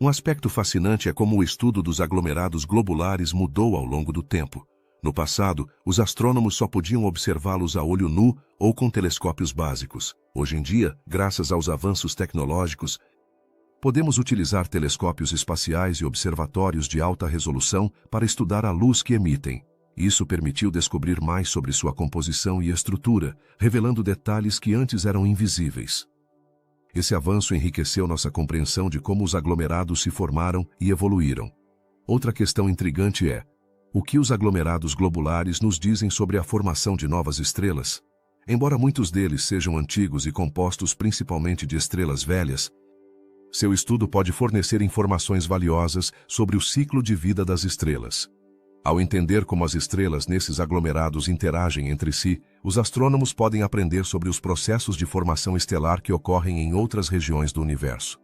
Um aspecto fascinante é como o estudo dos aglomerados globulares mudou ao longo do tempo. No passado, os astrônomos só podiam observá-los a olho nu ou com telescópios básicos. Hoje em dia, graças aos avanços tecnológicos, podemos utilizar telescópios espaciais e observatórios de alta resolução para estudar a luz que emitem. Isso permitiu descobrir mais sobre sua composição e estrutura, revelando detalhes que antes eram invisíveis. Esse avanço enriqueceu nossa compreensão de como os aglomerados se formaram e evoluíram. Outra questão intrigante é: o que os aglomerados globulares nos dizem sobre a formação de novas estrelas? Embora muitos deles sejam antigos e compostos principalmente de estrelas velhas, seu estudo pode fornecer informações valiosas sobre o ciclo de vida das estrelas. Ao entender como as estrelas nesses aglomerados interagem entre si, os astrônomos podem aprender sobre os processos de formação estelar que ocorrem em outras regiões do universo.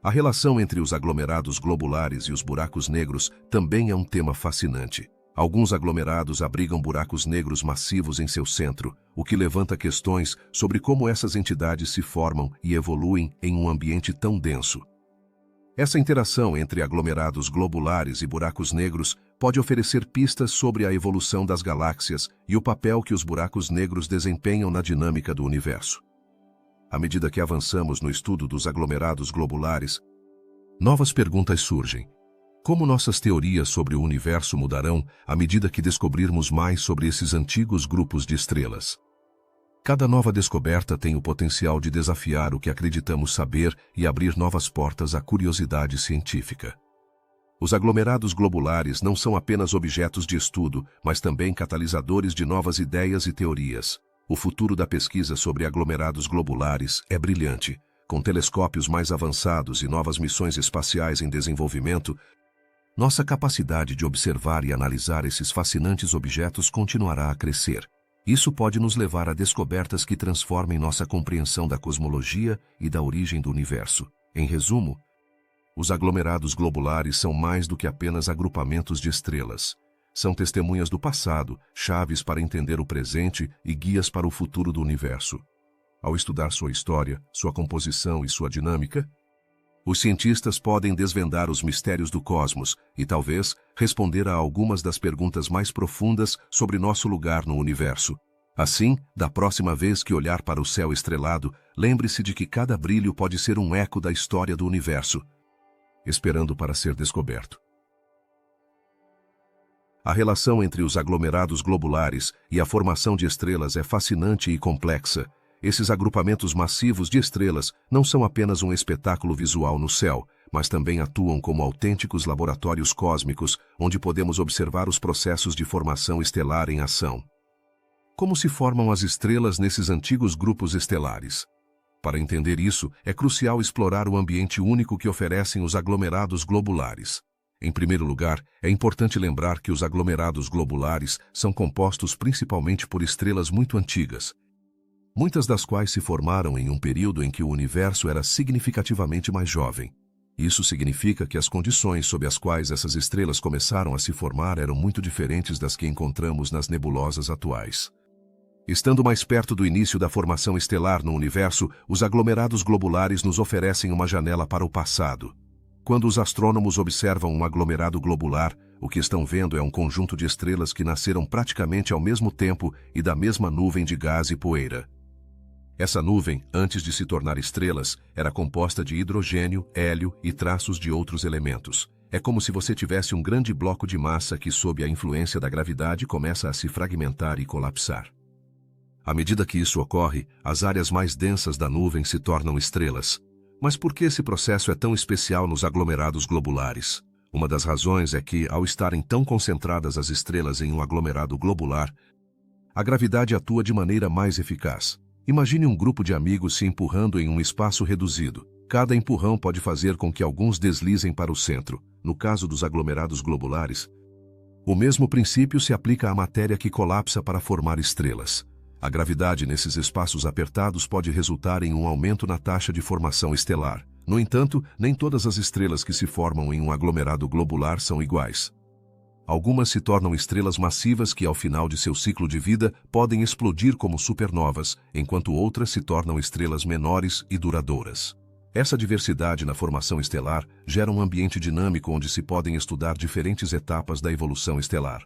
A relação entre os aglomerados globulares e os buracos negros também é um tema fascinante. Alguns aglomerados abrigam buracos negros massivos em seu centro, o que levanta questões sobre como essas entidades se formam e evoluem em um ambiente tão denso. Essa interação entre aglomerados globulares e buracos negros pode oferecer pistas sobre a evolução das galáxias e o papel que os buracos negros desempenham na dinâmica do universo. À medida que avançamos no estudo dos aglomerados globulares, novas perguntas surgem. Como nossas teorias sobre o universo mudarão à medida que descobrirmos mais sobre esses antigos grupos de estrelas? Cada nova descoberta tem o potencial de desafiar o que acreditamos saber e abrir novas portas à curiosidade científica. Os aglomerados globulares não são apenas objetos de estudo, mas também catalisadores de novas ideias e teorias. O futuro da pesquisa sobre aglomerados globulares é brilhante. Com telescópios mais avançados e novas missões espaciais em desenvolvimento, nossa capacidade de observar e analisar esses fascinantes objetos continuará a crescer. Isso pode nos levar a descobertas que transformem nossa compreensão da cosmologia e da origem do universo. Em resumo, os aglomerados globulares são mais do que apenas agrupamentos de estrelas. São testemunhas do passado, chaves para entender o presente e guias para o futuro do universo. Ao estudar sua história, sua composição e sua dinâmica, os cientistas podem desvendar os mistérios do cosmos e, talvez, responder a algumas das perguntas mais profundas sobre nosso lugar no universo. Assim, da próxima vez que olhar para o céu estrelado, lembre-se de que cada brilho pode ser um eco da história do universo, esperando para ser descoberto. A relação entre os aglomerados globulares e a formação de estrelas é fascinante e complexa. Esses agrupamentos massivos de estrelas não são apenas um espetáculo visual no céu, mas também atuam como autênticos laboratórios cósmicos, onde podemos observar os processos de formação estelar em ação. Como se formam as estrelas nesses antigos grupos estelares? Para entender isso, é crucial explorar o ambiente único que oferecem os aglomerados globulares. Em primeiro lugar, é importante lembrar que os aglomerados globulares são compostos principalmente por estrelas muito antigas, muitas das quais se formaram em um período em que o universo era significativamente mais jovem. Isso significa que as condições sob as quais essas estrelas começaram a se formar eram muito diferentes das que encontramos nas nebulosas atuais. Estando mais perto do início da formação estelar no universo, os aglomerados globulares nos oferecem uma janela para o passado. Quando os astrônomos observam um aglomerado globular, o que estão vendo é um conjunto de estrelas que nasceram praticamente ao mesmo tempo e da mesma nuvem de gás e poeira. Essa nuvem, antes de se tornar estrelas, era composta de hidrogênio, hélio e traços de outros elementos. É como se você tivesse um grande bloco de massa que, sob a influência da gravidade, começa a se fragmentar e colapsar. À medida que isso ocorre, as áreas mais densas da nuvem se tornam estrelas. Mas por que esse processo é tão especial nos aglomerados globulares? Uma das razões é que, ao estarem tão concentradas as estrelas em um aglomerado globular, a gravidade atua de maneira mais eficaz. Imagine um grupo de amigos se empurrando em um espaço reduzido. Cada empurrão pode fazer com que alguns deslizem para o centro. No caso dos aglomerados globulares, o mesmo princípio se aplica à matéria que colapsa para formar estrelas. A gravidade nesses espaços apertados pode resultar em um aumento na taxa de formação estelar. No entanto, nem todas as estrelas que se formam em um aglomerado globular são iguais. Algumas se tornam estrelas massivas que, ao final de seu ciclo de vida, podem explodir como supernovas, enquanto outras se tornam estrelas menores e duradouras. Essa diversidade na formação estelar gera um ambiente dinâmico onde se podem estudar diferentes etapas da evolução estelar.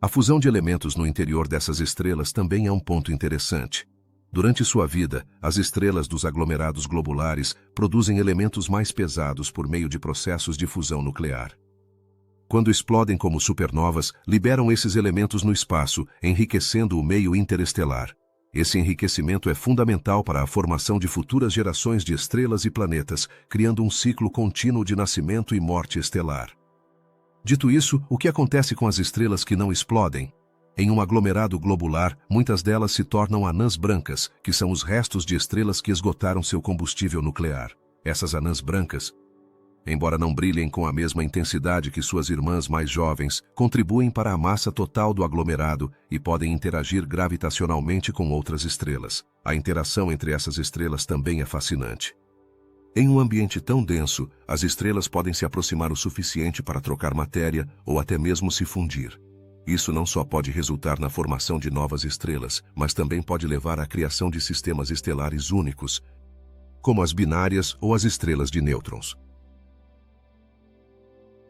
A fusão de elementos no interior dessas estrelas também é um ponto interessante. Durante sua vida, as estrelas dos aglomerados globulares produzem elementos mais pesados por meio de processos de fusão nuclear. Quando explodem como supernovas, liberam esses elementos no espaço, enriquecendo o meio interestelar. Esse enriquecimento é fundamental para a formação de futuras gerações de estrelas e planetas, criando um ciclo contínuo de nascimento e morte estelar. Dito isso, o que acontece com as estrelas que não explodem? Em um aglomerado globular, muitas delas se tornam anãs brancas, que são os restos de estrelas que esgotaram seu combustível nuclear. Essas anãs brancas Embora não brilhem com a mesma intensidade que suas irmãs mais jovens, contribuem para a massa total do aglomerado e podem interagir gravitacionalmente com outras estrelas. A interação entre essas estrelas também é fascinante. Em um ambiente tão denso, as estrelas podem se aproximar o suficiente para trocar matéria ou até mesmo se fundir. Isso não só pode resultar na formação de novas estrelas, mas também pode levar à criação de sistemas estelares únicos, como as binárias ou as estrelas de nêutrons.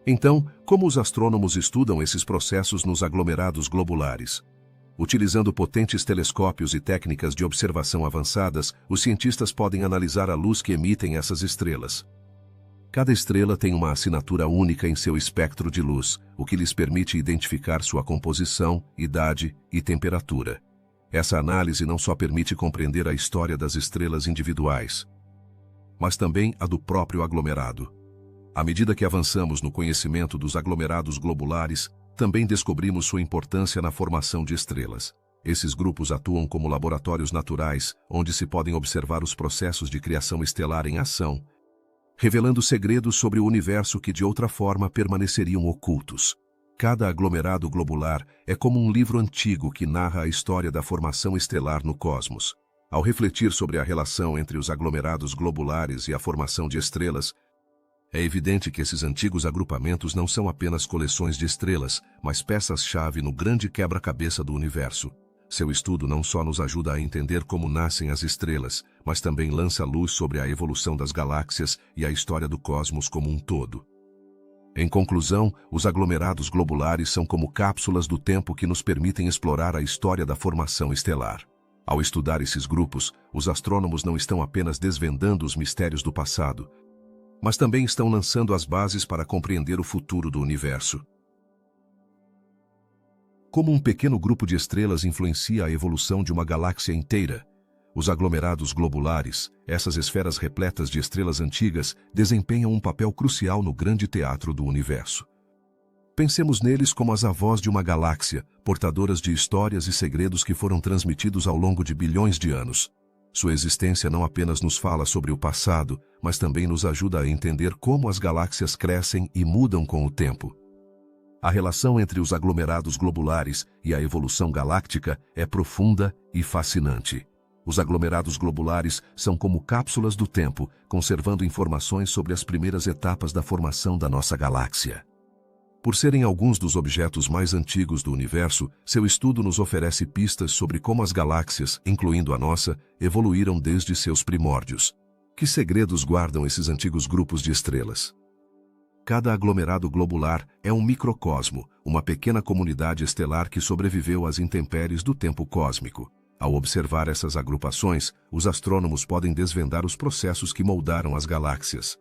Então, como os astrônomos estudam esses processos nos aglomerados globulares? Utilizando potentes telescópios e técnicas de observação avançadas, os cientistas podem analisar a luz que emitem essas estrelas. Cada estrela tem uma assinatura única em seu espectro de luz, o que lhes permite identificar sua composição, idade e temperatura. Essa análise não só permite compreender a história das estrelas individuais, mas também a do próprio aglomerado. À medida que avançamos no conhecimento dos aglomerados globulares, também descobrimos sua importância na formação de estrelas. Esses grupos atuam como laboratórios naturais, onde se podem observar os processos de criação estelar em ação, revelando segredos sobre o universo que de outra forma permaneceriam ocultos. Cada aglomerado globular é como um livro antigo que narra a história da formação estelar no cosmos. Ao refletir sobre a relação entre os aglomerados globulares e a formação de estrelas, é evidente que esses antigos agrupamentos não são apenas coleções de estrelas, mas peças-chave no grande quebra-cabeça do universo. Seu estudo não só nos ajuda a entender como nascem as estrelas, mas também lança luz sobre a evolução das galáxias e a história do cosmos como um todo. Em conclusão, os aglomerados globulares são como cápsulas do tempo que nos permitem explorar a história da formação estelar. Ao estudar esses grupos, os astrônomos não estão apenas desvendando os mistérios do passado, mas também estão lançando as bases para compreender o futuro do universo. Como um pequeno grupo de estrelas influencia a evolução de uma galáxia inteira, os aglomerados globulares, essas esferas repletas de estrelas antigas, desempenham um papel crucial no grande teatro do universo. Pensemos neles como as avós de uma galáxia, portadoras de histórias e segredos que foram transmitidos ao longo de bilhões de anos. Sua existência não apenas nos fala sobre o passado, mas também nos ajuda a entender como as galáxias crescem e mudam com o tempo. A relação entre os aglomerados globulares e a evolução galáctica é profunda e fascinante. Os aglomerados globulares são como cápsulas do tempo, conservando informações sobre as primeiras etapas da formação da nossa galáxia. Por serem alguns dos objetos mais antigos do universo, seu estudo nos oferece pistas sobre como as galáxias, incluindo a nossa, evoluíram desde seus primórdios. Que segredos guardam esses antigos grupos de estrelas? Cada aglomerado globular é um microcosmo, uma pequena comunidade estelar que sobreviveu às intempéries do tempo cósmico. Ao observar essas agrupações, os astrônomos podem desvendar os processos que moldaram as galáxias.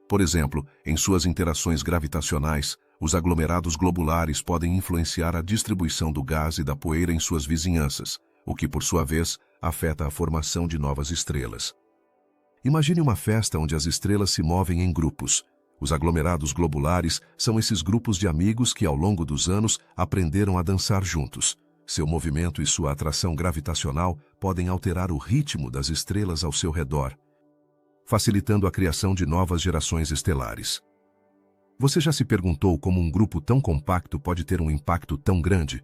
Por exemplo, em suas interações gravitacionais, os aglomerados globulares podem influenciar a distribuição do gás e da poeira em suas vizinhanças, o que, por sua vez, afeta a formação de novas estrelas. Imagine uma festa onde as estrelas se movem em grupos. Os aglomerados globulares são esses grupos de amigos que, ao longo dos anos, aprenderam a dançar juntos. Seu movimento e sua atração gravitacional podem alterar o ritmo das estrelas ao seu redor, facilitando a criação de novas gerações estelares. Você já se perguntou como um grupo tão compacto pode ter um impacto tão grande?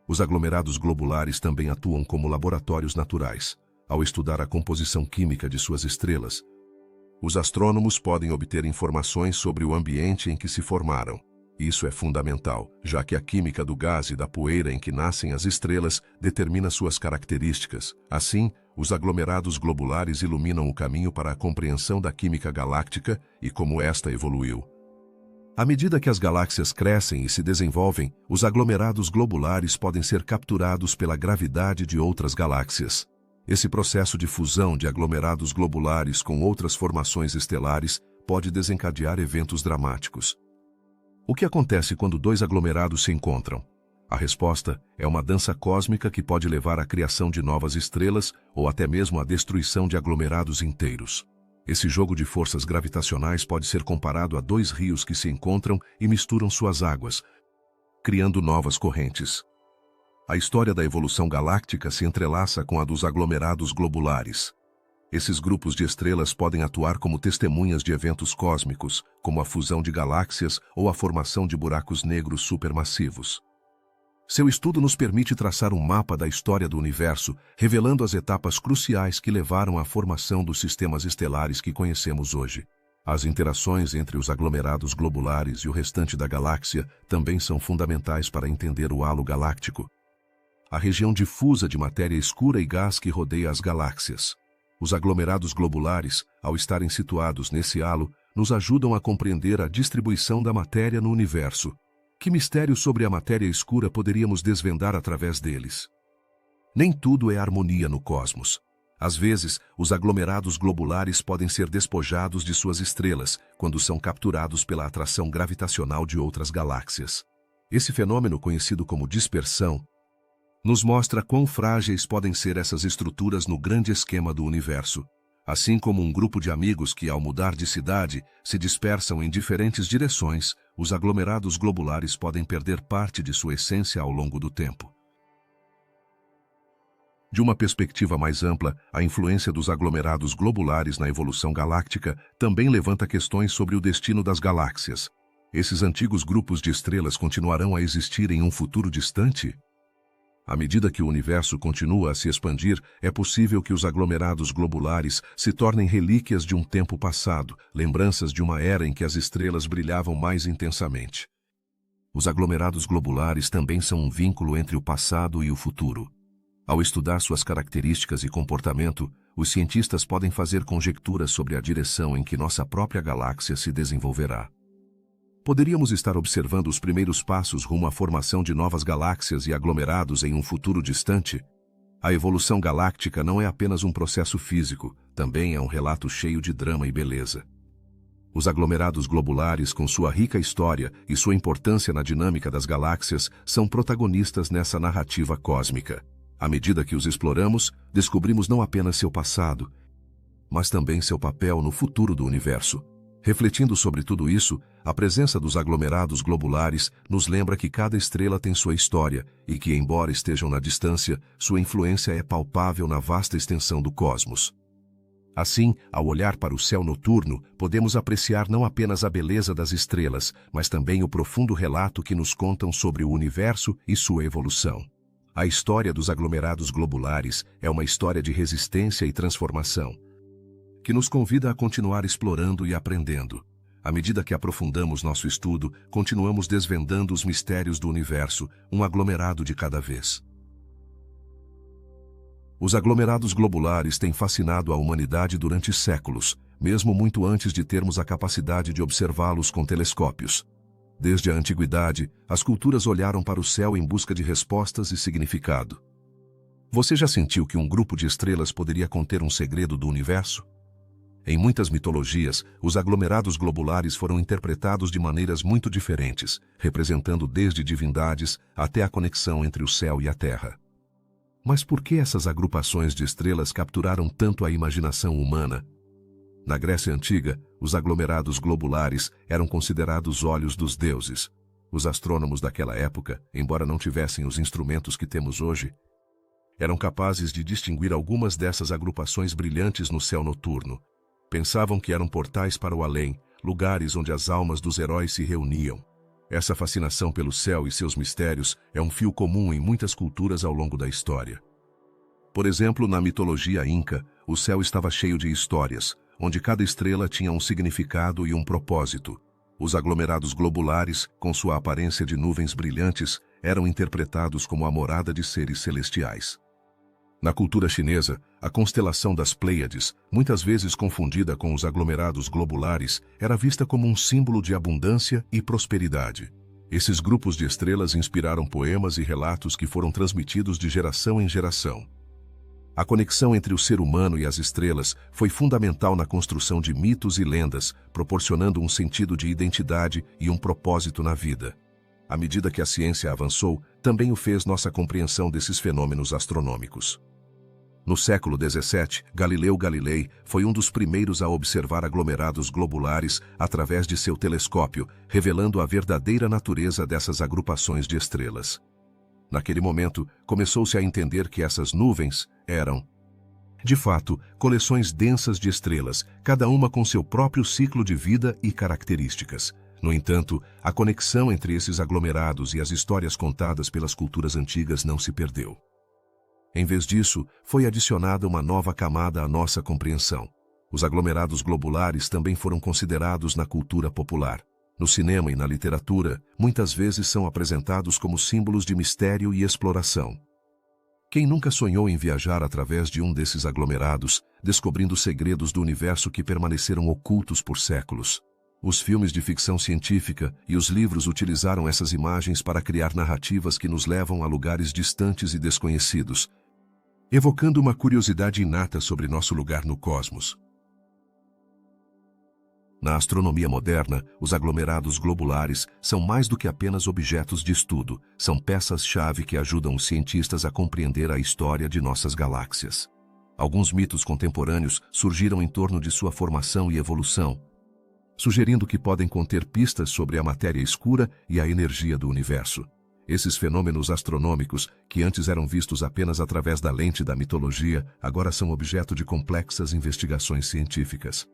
Os aglomerados globulares também atuam como laboratórios naturais. Ao estudar a composição química de suas estrelas, os astrônomos podem obter informações sobre o ambiente em que se formaram. Isso é fundamental, já que a química do gás e da poeira em que nascem as estrelas determina suas características. Assim, os aglomerados globulares iluminam o caminho para a compreensão da química galáctica e como esta evoluiu. À medida que as galáxias crescem e se desenvolvem, os aglomerados globulares podem ser capturados pela gravidade de outras galáxias. Esse processo de fusão de aglomerados globulares com outras formações estelares pode desencadear eventos dramáticos. O que acontece quando dois aglomerados se encontram? A resposta é uma dança cósmica que pode levar à criação de novas estrelas ou até mesmo à destruição de aglomerados inteiros. Esse jogo de forças gravitacionais pode ser comparado a dois rios que se encontram e misturam suas águas, criando novas correntes. A história da evolução galáctica se entrelaça com a dos aglomerados globulares. Esses grupos de estrelas podem atuar como testemunhas de eventos cósmicos, como a fusão de galáxias ou a formação de buracos negros supermassivos. Seu estudo nos permite traçar um mapa da história do universo, revelando as etapas cruciais que levaram à formação dos sistemas estelares que conhecemos hoje. As interações entre os aglomerados globulares e o restante da galáxia também são fundamentais para entender o halo galáctico, a região difusa de matéria escura e gás que rodeia as galáxias. Os aglomerados globulares, ao estarem situados nesse halo, nos ajudam a compreender a distribuição da matéria no universo. Que mistérios sobre a matéria escura poderíamos desvendar através deles? Nem tudo é harmonia no cosmos. Às vezes, os aglomerados globulares podem ser despojados de suas estrelas quando são capturados pela atração gravitacional de outras galáxias. Esse fenômeno, conhecido como dispersão, nos mostra quão frágeis podem ser essas estruturas no grande esquema do universo. Assim como um grupo de amigos que, ao mudar de cidade, se dispersam em diferentes direções, os aglomerados globulares podem perder parte de sua essência ao longo do tempo. De uma perspectiva mais ampla, a influência dos aglomerados globulares na evolução galáctica também levanta questões sobre o destino das galáxias. Esses antigos grupos de estrelas continuarão a existir em um futuro distante? À medida que o universo continua a se expandir, é possível que os aglomerados globulares se tornem relíquias de um tempo passado, lembranças de uma era em que as estrelas brilhavam mais intensamente. Os aglomerados globulares também são um vínculo entre o passado e o futuro. Ao estudar suas características e comportamento, os cientistas podem fazer conjecturas sobre a direção em que nossa própria galáxia se desenvolverá. Poderíamos estar observando os primeiros passos rumo à formação de novas galáxias e aglomerados em um futuro distante? A evolução galáctica não é apenas um processo físico, também é um relato cheio de drama e beleza. Os aglomerados globulares, com sua rica história e sua importância na dinâmica das galáxias, são protagonistas nessa narrativa cósmica. À medida que os exploramos, descobrimos não apenas seu passado, mas também seu papel no futuro do universo. Refletindo sobre tudo isso, a presença dos aglomerados globulares nos lembra que cada estrela tem sua história e que, embora estejam na distância, sua influência é palpável na vasta extensão do cosmos. Assim, ao olhar para o céu noturno, podemos apreciar não apenas a beleza das estrelas, mas também o profundo relato que nos contam sobre o universo e sua evolução. A história dos aglomerados globulares é uma história de resistência e transformação, que nos convida a continuar explorando e aprendendo. À medida que aprofundamos nosso estudo, continuamos desvendando os mistérios do universo, um aglomerado de cada vez. Os aglomerados globulares têm fascinado a humanidade durante séculos, mesmo muito antes de termos a capacidade de observá-los com telescópios. Desde a antiguidade, as culturas olharam para o céu em busca de respostas e significado. Você já sentiu que um grupo de estrelas poderia conter um segredo do universo? Em muitas mitologias, os aglomerados globulares foram interpretados de maneiras muito diferentes, representando desde divindades até a conexão entre o céu e a terra. Mas por que essas agrupações de estrelas capturaram tanto a imaginação humana? Na Grécia Antiga, os aglomerados globulares eram considerados olhos dos deuses. Os astrônomos daquela época, embora não tivessem os instrumentos que temos hoje, eram capazes de distinguir algumas dessas agrupações brilhantes no céu noturno. Pensavam que eram portais para o além, lugares onde as almas dos heróis se reuniam. Essa fascinação pelo céu e seus mistérios é um fio comum em muitas culturas ao longo da história. Por exemplo, na mitologia inca, o céu estava cheio de histórias, onde cada estrela tinha um significado e um propósito. Os aglomerados globulares, com sua aparência de nuvens brilhantes, eram interpretados como a morada de seres celestiais. Na cultura chinesa, a constelação das Pleiades, muitas vezes confundida com os aglomerados globulares, era vista como um símbolo de abundância e prosperidade. Esses grupos de estrelas inspiraram poemas e relatos que foram transmitidos de geração em geração. A conexão entre o ser humano e as estrelas foi fundamental na construção de mitos e lendas, proporcionando um sentido de identidade e um propósito na vida. À medida que a ciência avançou, também o fez nossa compreensão desses fenômenos astronômicos. No século XVII, Galileu Galilei foi um dos primeiros a observar aglomerados globulares através de seu telescópio, revelando a verdadeira natureza dessas agrupações de estrelas. Naquele momento, começou-se a entender que essas nuvens eram De fato, coleções densas de estrelas, cada uma com seu próprio ciclo de vida e características. No entanto, a conexão entre esses aglomerados e as histórias contadas pelas culturas antigas não se perdeu. Em vez disso, foi adicionada uma nova camada à nossa compreensão. Os aglomerados globulares também foram considerados na cultura popular. No cinema e na literatura, muitas vezes são apresentados como símbolos de mistério e exploração. Quem nunca sonhou em viajar através de um desses aglomerados, descobrindo segredos do universo que permaneceram ocultos por séculos? Os filmes de ficção científica e os livros utilizaram essas imagens para criar narrativas que nos levam a lugares distantes e desconhecidos, evocando uma curiosidade inata sobre nosso lugar no cosmos. Na astronomia moderna, os aglomerados globulares são mais do que apenas objetos de estudo, são peças-chave que ajudam os cientistas a compreender a história de nossas galáxias. Alguns mitos contemporâneos surgiram em torno de sua formação e evolução, sugerindo que podem conter pistas sobre a matéria escura e a energia do universo. Esses fenômenos astronômicos, que antes eram vistos apenas através da lente da mitologia, agora são objeto de complexas investigações científicas.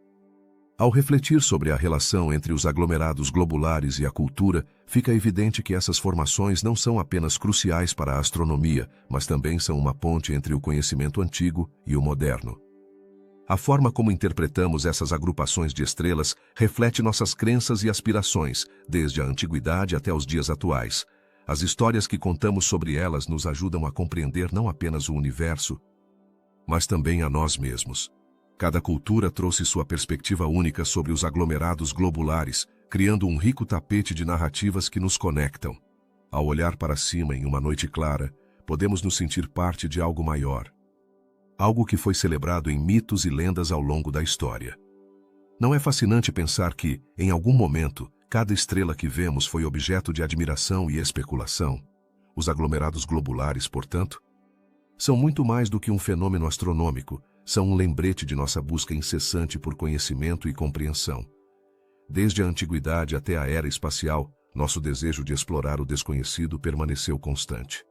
Ao refletir sobre a relação entre os aglomerados globulares e a cultura, fica evidente que essas formações não são apenas cruciais para a astronomia, mas também são uma ponte entre o conhecimento antigo e o moderno. A forma como interpretamos essas agrupações de estrelas reflete nossas crenças e aspirações, desde a antiguidade até os dias atuais. As histórias que contamos sobre elas nos ajudam a compreender não apenas o universo, mas também a nós mesmos. Cada cultura trouxe sua perspectiva única sobre os aglomerados globulares, criando um rico tapete de narrativas que nos conectam. Ao olhar para cima em uma noite clara, podemos nos sentir parte de algo maior. Algo que foi celebrado em mitos e lendas ao longo da história. Não é fascinante pensar que, em algum momento, cada estrela que vemos foi objeto de admiração e especulação? Os aglomerados globulares, portanto, são muito mais do que um fenômeno astronômico, são um lembrete de nossa busca incessante por conhecimento e compreensão. Desde a antiguidade até a era espacial, nosso desejo de explorar o desconhecido permaneceu constante.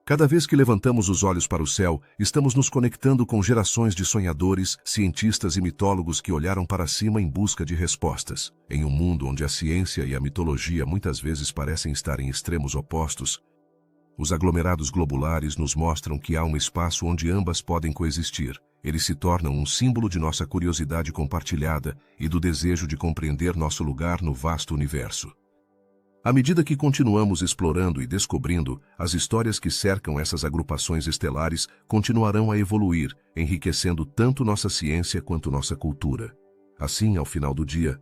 Cada vez que levantamos os olhos para o céu, estamos nos conectando com gerações de sonhadores, cientistas e mitólogos que olharam para cima em busca de respostas. Em um mundo onde a ciência e a mitologia muitas vezes parecem estar em extremos opostos, os aglomerados globulares nos mostram que há um espaço onde ambas podem coexistir. Eles se tornam um símbolo de nossa curiosidade compartilhada e do desejo de compreender nosso lugar no vasto universo. À medida que continuamos explorando e descobrindo, as histórias que cercam essas agrupações estelares continuarão a evoluir, enriquecendo tanto nossa ciência quanto nossa cultura. Assim, ao final do dia,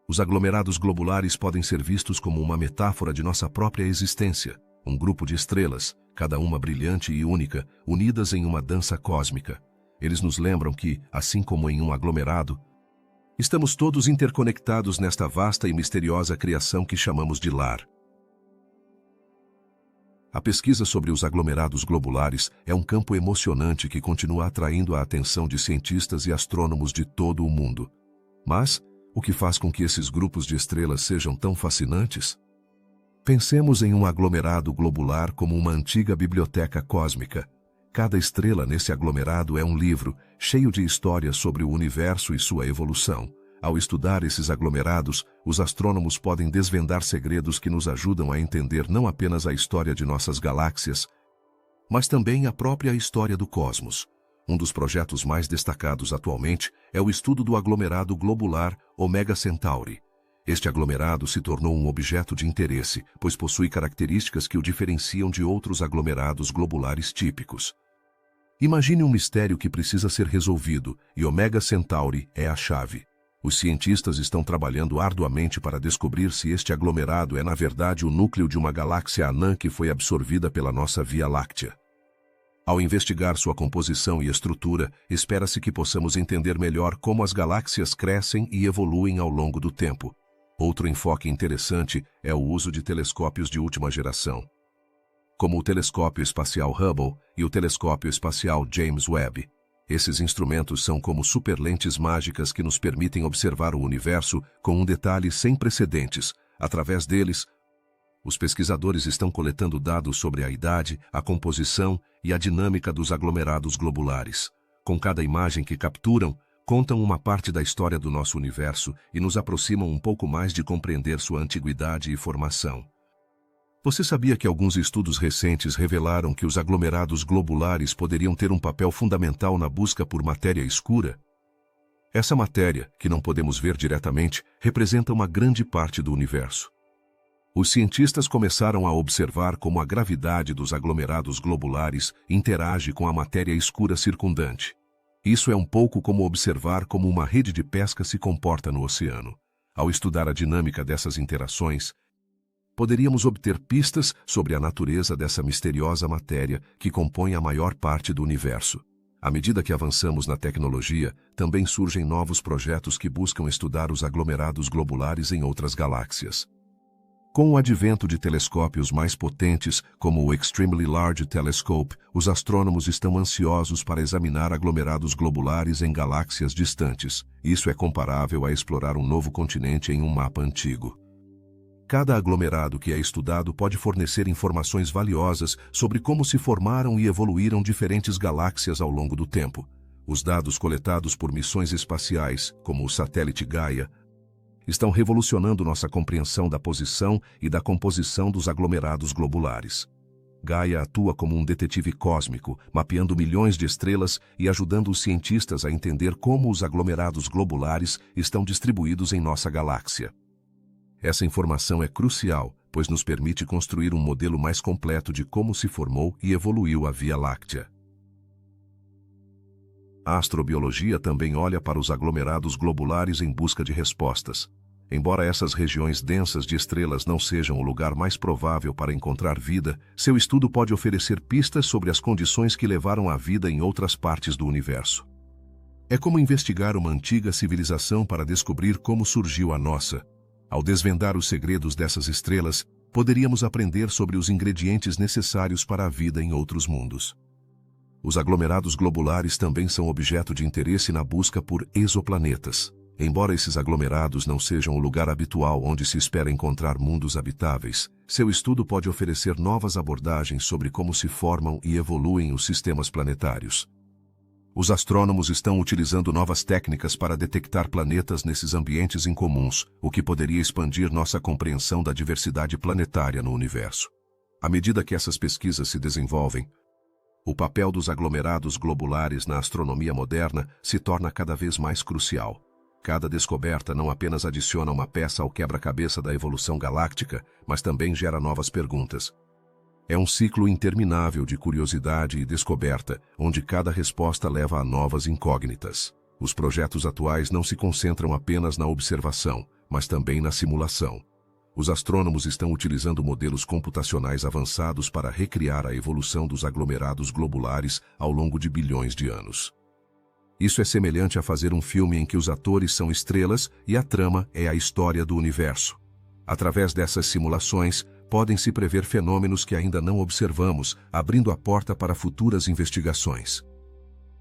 os aglomerados globulares podem ser vistos como uma metáfora de nossa própria existência, um grupo de estrelas, cada uma brilhante e única, unidas em uma dança cósmica. Eles nos lembram que, assim como em um aglomerado, estamos todos interconectados nesta vasta e misteriosa criação que chamamos de lar. A pesquisa sobre os aglomerados globulares é um campo emocionante que continua atraindo a atenção de cientistas e astrônomos de todo o mundo. Mas, o que faz com que esses grupos de estrelas sejam tão fascinantes? Pensemos em um aglomerado globular como uma antiga biblioteca cósmica. Cada estrela nesse aglomerado é um livro, cheio de histórias sobre o universo e sua evolução. Ao estudar esses aglomerados, os astrônomos podem desvendar segredos que nos ajudam a entender não apenas a história de nossas galáxias, mas também a própria história do cosmos. Um dos projetos mais destacados atualmente é o estudo do aglomerado globular Omega Centauri. Este aglomerado se tornou um objeto de interesse, pois possui características que o diferenciam de outros aglomerados globulares típicos. Imagine um mistério que precisa ser resolvido, e Omega Centauri é a chave. Os cientistas estão trabalhando arduamente para descobrir se este aglomerado é na verdade o núcleo de uma galáxia anã que foi absorvida pela nossa Via Láctea. Ao investigar sua composição e estrutura, espera-se que possamos entender melhor como as galáxias crescem e evoluem ao longo do tempo. Outro enfoque interessante é o uso de telescópios de última geração, como o Telescópio Espacial Hubble e o Telescópio Espacial James Webb. Esses instrumentos são como superlentes mágicas que nos permitem observar o universo com um detalhe sem precedentes. Através deles, os pesquisadores estão coletando dados sobre a idade, a composição e a dinâmica dos aglomerados globulares. Com cada imagem que capturam, contam uma parte da história do nosso universo e nos aproximam um pouco mais de compreender sua antiguidade e formação. Você sabia que alguns estudos recentes revelaram que os aglomerados globulares poderiam ter um papel fundamental na busca por matéria escura? Essa matéria, que não podemos ver diretamente, representa uma grande parte do universo. Os cientistas começaram a observar como a gravidade dos aglomerados globulares interage com a matéria escura circundante. Isso é um pouco como observar como uma rede de pesca se comporta no oceano. Ao estudar a dinâmica dessas interações, poderíamos obter pistas sobre a natureza dessa misteriosa matéria que compõe a maior parte do universo. À medida que avançamos na tecnologia, também surgem novos projetos que buscam estudar os aglomerados globulares em outras galáxias. Com o advento de telescópios mais potentes, como o Extremely Large Telescope, os astrônomos estão ansiosos para examinar aglomerados globulares em galáxias distantes. Isso é comparável a explorar um novo continente em um mapa antigo. Cada aglomerado que é estudado pode fornecer informações valiosas sobre como se formaram e evoluíram diferentes galáxias ao longo do tempo. Os dados coletados por missões espaciais, como o satélite Gaia, estão revolucionando nossa compreensão da posição e da composição dos aglomerados globulares. Gaia atua como um detetive cósmico, mapeando milhões de estrelas e ajudando os cientistas a entender como os aglomerados globulares estão distribuídos em nossa galáxia. Essa informação é crucial, pois nos permite construir um modelo mais completo de como se formou e evoluiu a Via Láctea. A astrobiologia também olha para os aglomerados globulares em busca de respostas. Embora essas regiões densas de estrelas não sejam o lugar mais provável para encontrar vida, seu estudo pode oferecer pistas sobre as condições que levaram à vida em outras partes do universo. É como investigar uma antiga civilização para descobrir como surgiu a nossa. Ao desvendar os segredos dessas estrelas, poderíamos aprender sobre os ingredientes necessários para a vida em outros mundos. Os aglomerados globulares também são objeto de interesse na busca por exoplanetas. Embora esses aglomerados não sejam o lugar habitual onde se espera encontrar mundos habitáveis, seu estudo pode oferecer novas abordagens sobre como se formam e evoluem os sistemas planetários. Os astrônomos estão utilizando novas técnicas para detectar planetas nesses ambientes incomuns, o que poderia expandir nossa compreensão da diversidade planetária no universo. À medida que essas pesquisas se desenvolvem, o papel dos aglomerados globulares na astronomia moderna se torna cada vez mais crucial. Cada descoberta não apenas adiciona uma peça ao quebra-cabeça da evolução galáctica, mas também gera novas perguntas. É um ciclo interminável de curiosidade e descoberta, onde cada resposta leva a novas incógnitas. Os projetos atuais não se concentram apenas na observação, mas também na simulação. Os astrônomos estão utilizando modelos computacionais avançados para recriar a evolução dos aglomerados globulares ao longo de bilhões de anos. Isso é semelhante a fazer um filme em que os atores são estrelas e a trama é a história do universo. Através dessas simulações, podem-se prever fenômenos que ainda não observamos, abrindo a porta para futuras investigações.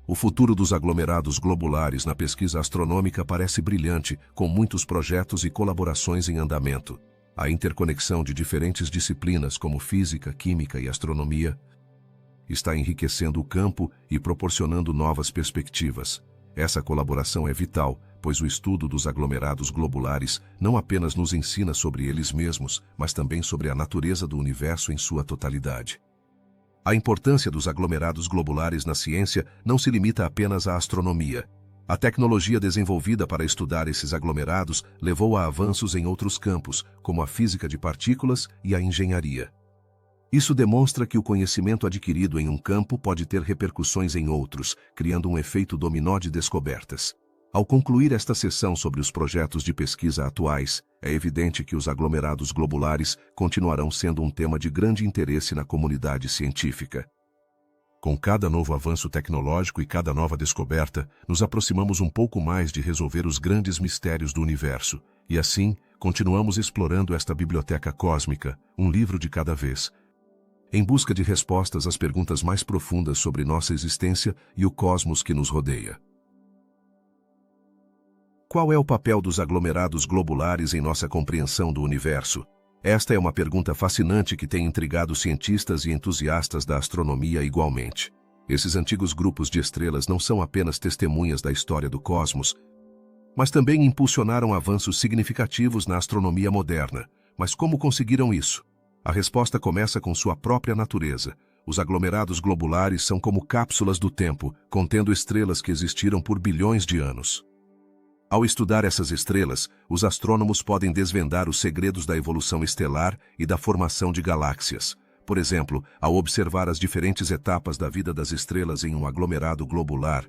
O futuro dos aglomerados globulares na pesquisa astronômica parece brilhante, com muitos projetos e colaborações em andamento. A interconexão de diferentes disciplinas como física, química e astronomia está enriquecendo o campo e proporcionando novas perspectivas. Essa colaboração é vital, pois o estudo dos aglomerados globulares não apenas nos ensina sobre eles mesmos, mas também sobre a natureza do universo em sua totalidade. A importância dos aglomerados globulares na ciência não se limita apenas à astronomia. A tecnologia desenvolvida para estudar esses aglomerados levou a avanços em outros campos, como a física de partículas e a engenharia. Isso demonstra que o conhecimento adquirido em um campo pode ter repercussões em outros, criando um efeito dominó de descobertas. Ao concluir esta sessão sobre os projetos de pesquisa atuais, é evidente que os aglomerados globulares continuarão sendo um tema de grande interesse na comunidade científica. Com cada novo avanço tecnológico e cada nova descoberta, nos aproximamos um pouco mais de resolver os grandes mistérios do universo, e assim, continuamos explorando esta biblioteca cósmica, um livro de cada vez, em busca de respostas às perguntas mais profundas sobre nossa existência e o cosmos que nos rodeia. Qual é o papel dos aglomerados globulares em nossa compreensão do universo? Esta é uma pergunta fascinante que tem intrigado cientistas e entusiastas da astronomia igualmente. Esses antigos grupos de estrelas não são apenas testemunhas da história do cosmos, mas também impulsionaram avanços significativos na astronomia moderna. Mas como conseguiram isso? A resposta começa com sua própria natureza. Os aglomerados globulares são como cápsulas do tempo, contendo estrelas que existiram por bilhões de anos. Ao estudar essas estrelas, os astrônomos podem desvendar os segredos da evolução estelar e da formação de galáxias. Por exemplo, ao observar as diferentes etapas da vida das estrelas em um aglomerado globular,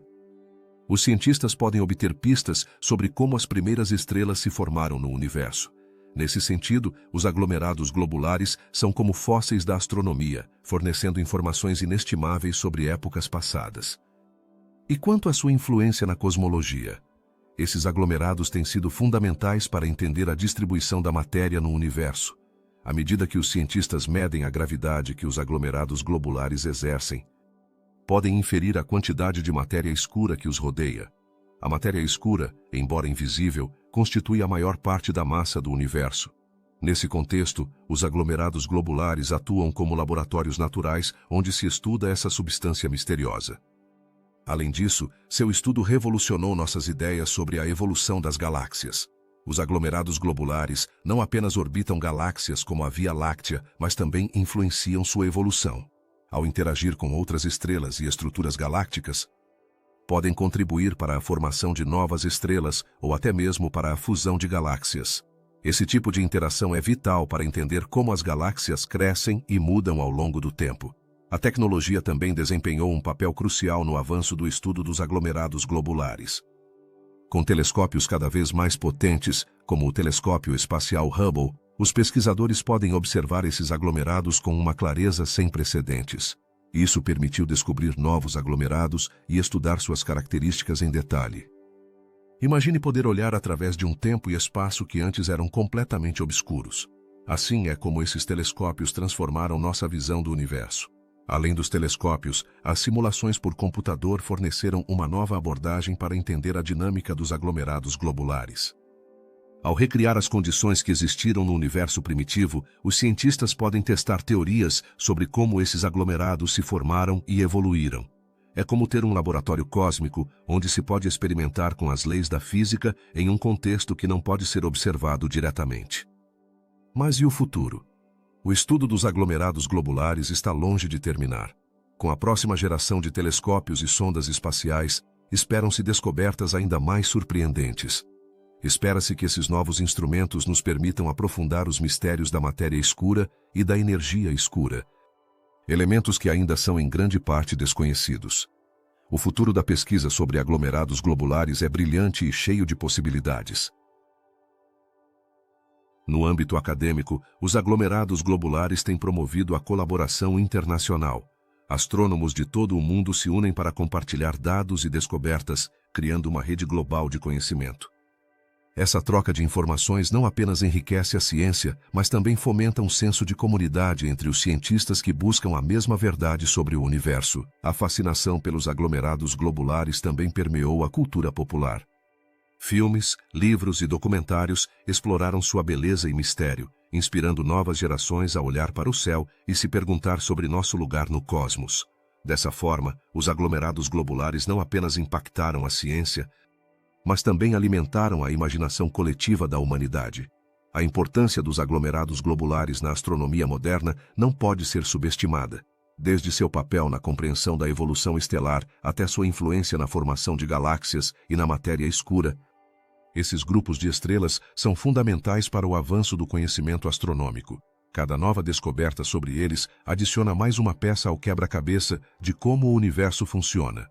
os cientistas podem obter pistas sobre como as primeiras estrelas se formaram no universo. Nesse sentido, os aglomerados globulares são como fósseis da astronomia, fornecendo informações inestimáveis sobre épocas passadas. E quanto à sua influência na cosmologia? Esses aglomerados têm sido fundamentais para entender a distribuição da matéria no universo. À medida que os cientistas medem a gravidade que os aglomerados globulares exercem, podem inferir a quantidade de matéria escura que os rodeia. A matéria escura, embora invisível, constitui a maior parte da massa do universo. Nesse contexto, os aglomerados globulares atuam como laboratórios naturais onde se estuda essa substância misteriosa. Além disso, seu estudo revolucionou nossas ideias sobre a evolução das galáxias. Os aglomerados globulares não apenas orbitam galáxias como a Via Láctea, mas também influenciam sua evolução. Ao interagir com outras estrelas e estruturas galácticas, podem contribuir para a formação de novas estrelas ou até mesmo para a fusão de galáxias. Esse tipo de interação é vital para entender como as galáxias crescem e mudam ao longo do tempo. A tecnologia também desempenhou um papel crucial no avanço do estudo dos aglomerados globulares. Com telescópios cada vez mais potentes, como o telescópio espacial Hubble, os pesquisadores podem observar esses aglomerados com uma clareza sem precedentes. Isso permitiu descobrir novos aglomerados e estudar suas características em detalhe. Imagine poder olhar através de um tempo e espaço que antes eram completamente obscuros. Assim é como esses telescópios transformaram nossa visão do universo. Além dos telescópios, as simulações por computador forneceram uma nova abordagem para entender a dinâmica dos aglomerados globulares. Ao recriar as condições que existiram no universo primitivo, os cientistas podem testar teorias sobre como esses aglomerados se formaram e evoluíram. É como ter um laboratório cósmico, onde se pode experimentar com as leis da física em um contexto que não pode ser observado diretamente. Mas e o futuro? O estudo dos aglomerados globulares está longe de terminar. Com a próxima geração de telescópios e sondas espaciais, esperam-se descobertas ainda mais surpreendentes. Espera-se que esses novos instrumentos nos permitam aprofundar os mistérios da matéria escura e da energia escura, elementos que ainda são em grande parte desconhecidos. O futuro da pesquisa sobre aglomerados globulares é brilhante e cheio de possibilidades. No âmbito acadêmico, os aglomerados globulares têm promovido a colaboração internacional. Astrônomos de todo o mundo se unem para compartilhar dados e descobertas, criando uma rede global de conhecimento. Essa troca de informações não apenas enriquece a ciência, mas também fomenta um senso de comunidade entre os cientistas que buscam a mesma verdade sobre o universo. A fascinação pelos aglomerados globulares também permeou a cultura popular. Filmes, livros e documentários exploraram sua beleza e mistério, inspirando novas gerações a olhar para o céu e se perguntar sobre nosso lugar no cosmos. Dessa forma, os aglomerados globulares não apenas impactaram a ciência, mas também alimentaram a imaginação coletiva da humanidade. A importância dos aglomerados globulares na astronomia moderna não pode ser subestimada. Desde seu papel na compreensão da evolução estelar até sua influência na formação de galáxias e na matéria escura, esses grupos de estrelas são fundamentais para o avanço do conhecimento astronômico. Cada nova descoberta sobre eles adiciona mais uma peça ao quebra-cabeça de como o universo funciona.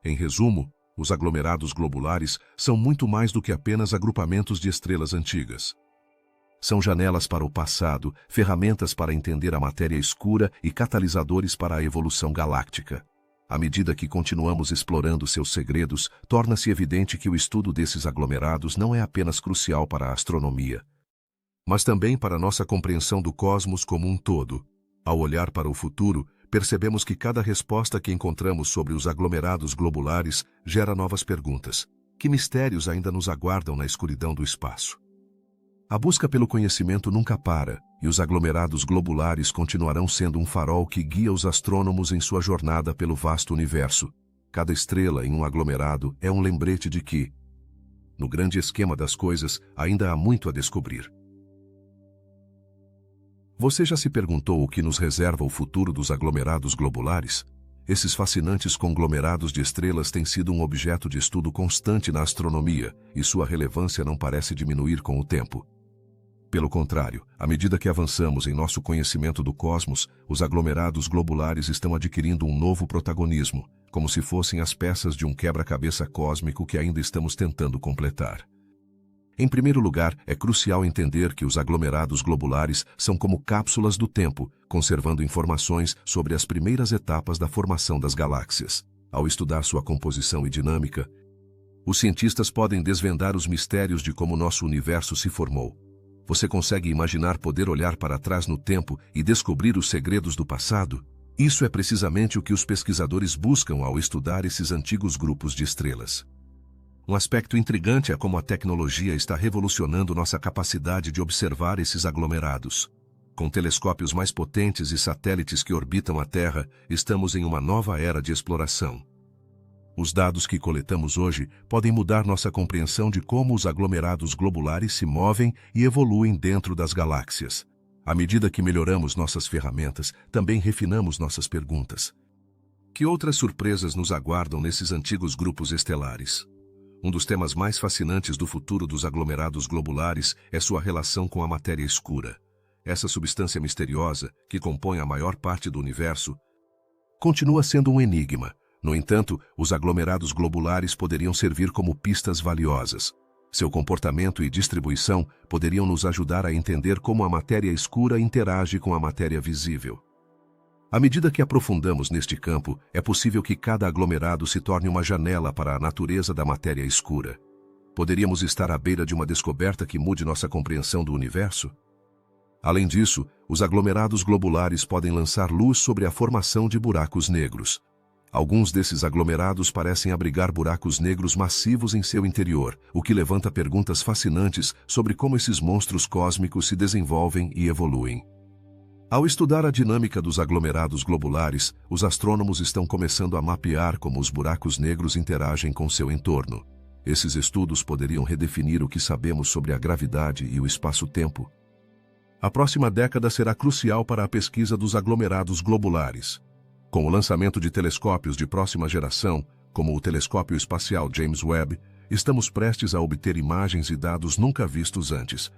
Em resumo, os aglomerados globulares são muito mais do que apenas agrupamentos de estrelas antigas. São janelas para o passado, ferramentas para entender a matéria escura e catalisadores para a evolução galáctica. À medida que continuamos explorando seus segredos, torna-se evidente que o estudo desses aglomerados não é apenas crucial para a astronomia, mas também para nossa compreensão do cosmos como um todo. Ao olhar para o futuro, percebemos que cada resposta que encontramos sobre os aglomerados globulares gera novas perguntas. Que mistérios ainda nos aguardam na escuridão do espaço? A busca pelo conhecimento nunca para, e os aglomerados globulares continuarão sendo um farol que guia os astrônomos em sua jornada pelo vasto universo. Cada estrela em um aglomerado é um lembrete de que, no grande esquema das coisas, ainda há muito a descobrir. Você já se perguntou o que nos reserva o futuro dos aglomerados globulares? Esses fascinantes conglomerados de estrelas têm sido um objeto de estudo constante na astronomia, e sua relevância não parece diminuir com o tempo. Pelo contrário, à medida que avançamos em nosso conhecimento do cosmos, os aglomerados globulares estão adquirindo um novo protagonismo, como se fossem as peças de um quebra-cabeça cósmico que ainda estamos tentando completar. Em primeiro lugar, é crucial entender que os aglomerados globulares são como cápsulas do tempo, conservando informações sobre as primeiras etapas da formação das galáxias. Ao estudar sua composição e dinâmica, os cientistas podem desvendar os mistérios de como nosso universo se formou. Você consegue imaginar poder olhar para trás no tempo e descobrir os segredos do passado? Isso é precisamente o que os pesquisadores buscam ao estudar esses antigos grupos de estrelas. Um aspecto intrigante é como a tecnologia está revolucionando nossa capacidade de observar esses aglomerados. Com telescópios mais potentes e satélites que orbitam a Terra, estamos em uma nova era de exploração. Os dados que coletamos hoje podem mudar nossa compreensão de como os aglomerados globulares se movem e evoluem dentro das galáxias. À medida que melhoramos nossas ferramentas, também refinamos nossas perguntas. Que outras surpresas nos aguardam nesses antigos grupos estelares? Um dos temas mais fascinantes do futuro dos aglomerados globulares é sua relação com a matéria escura. Essa substância misteriosa, que compõe a maior parte do universo, continua sendo um enigma. No entanto, os aglomerados globulares poderiam servir como pistas valiosas. Seu comportamento e distribuição poderiam nos ajudar a entender como a matéria escura interage com a matéria visível. À medida que aprofundamos neste campo, é possível que cada aglomerado se torne uma janela para a natureza da matéria escura. Poderíamos estar à beira de uma descoberta que mude nossa compreensão do universo? Além disso, os aglomerados globulares podem lançar luz sobre a formação de buracos negros. Alguns desses aglomerados parecem abrigar buracos negros massivos em seu interior, o que levanta perguntas fascinantes sobre como esses monstros cósmicos se desenvolvem e evoluem. Ao estudar a dinâmica dos aglomerados globulares, os astrônomos estão começando a mapear como os buracos negros interagem com seu entorno. Esses estudos poderiam redefinir o que sabemos sobre a gravidade e o espaço-tempo. A próxima década será crucial para a pesquisa dos aglomerados globulares. Com o lançamento de telescópios de próxima geração, como o Telescópio Espacial James Webb, estamos prestes a obter imagens e dados nunca vistos antes.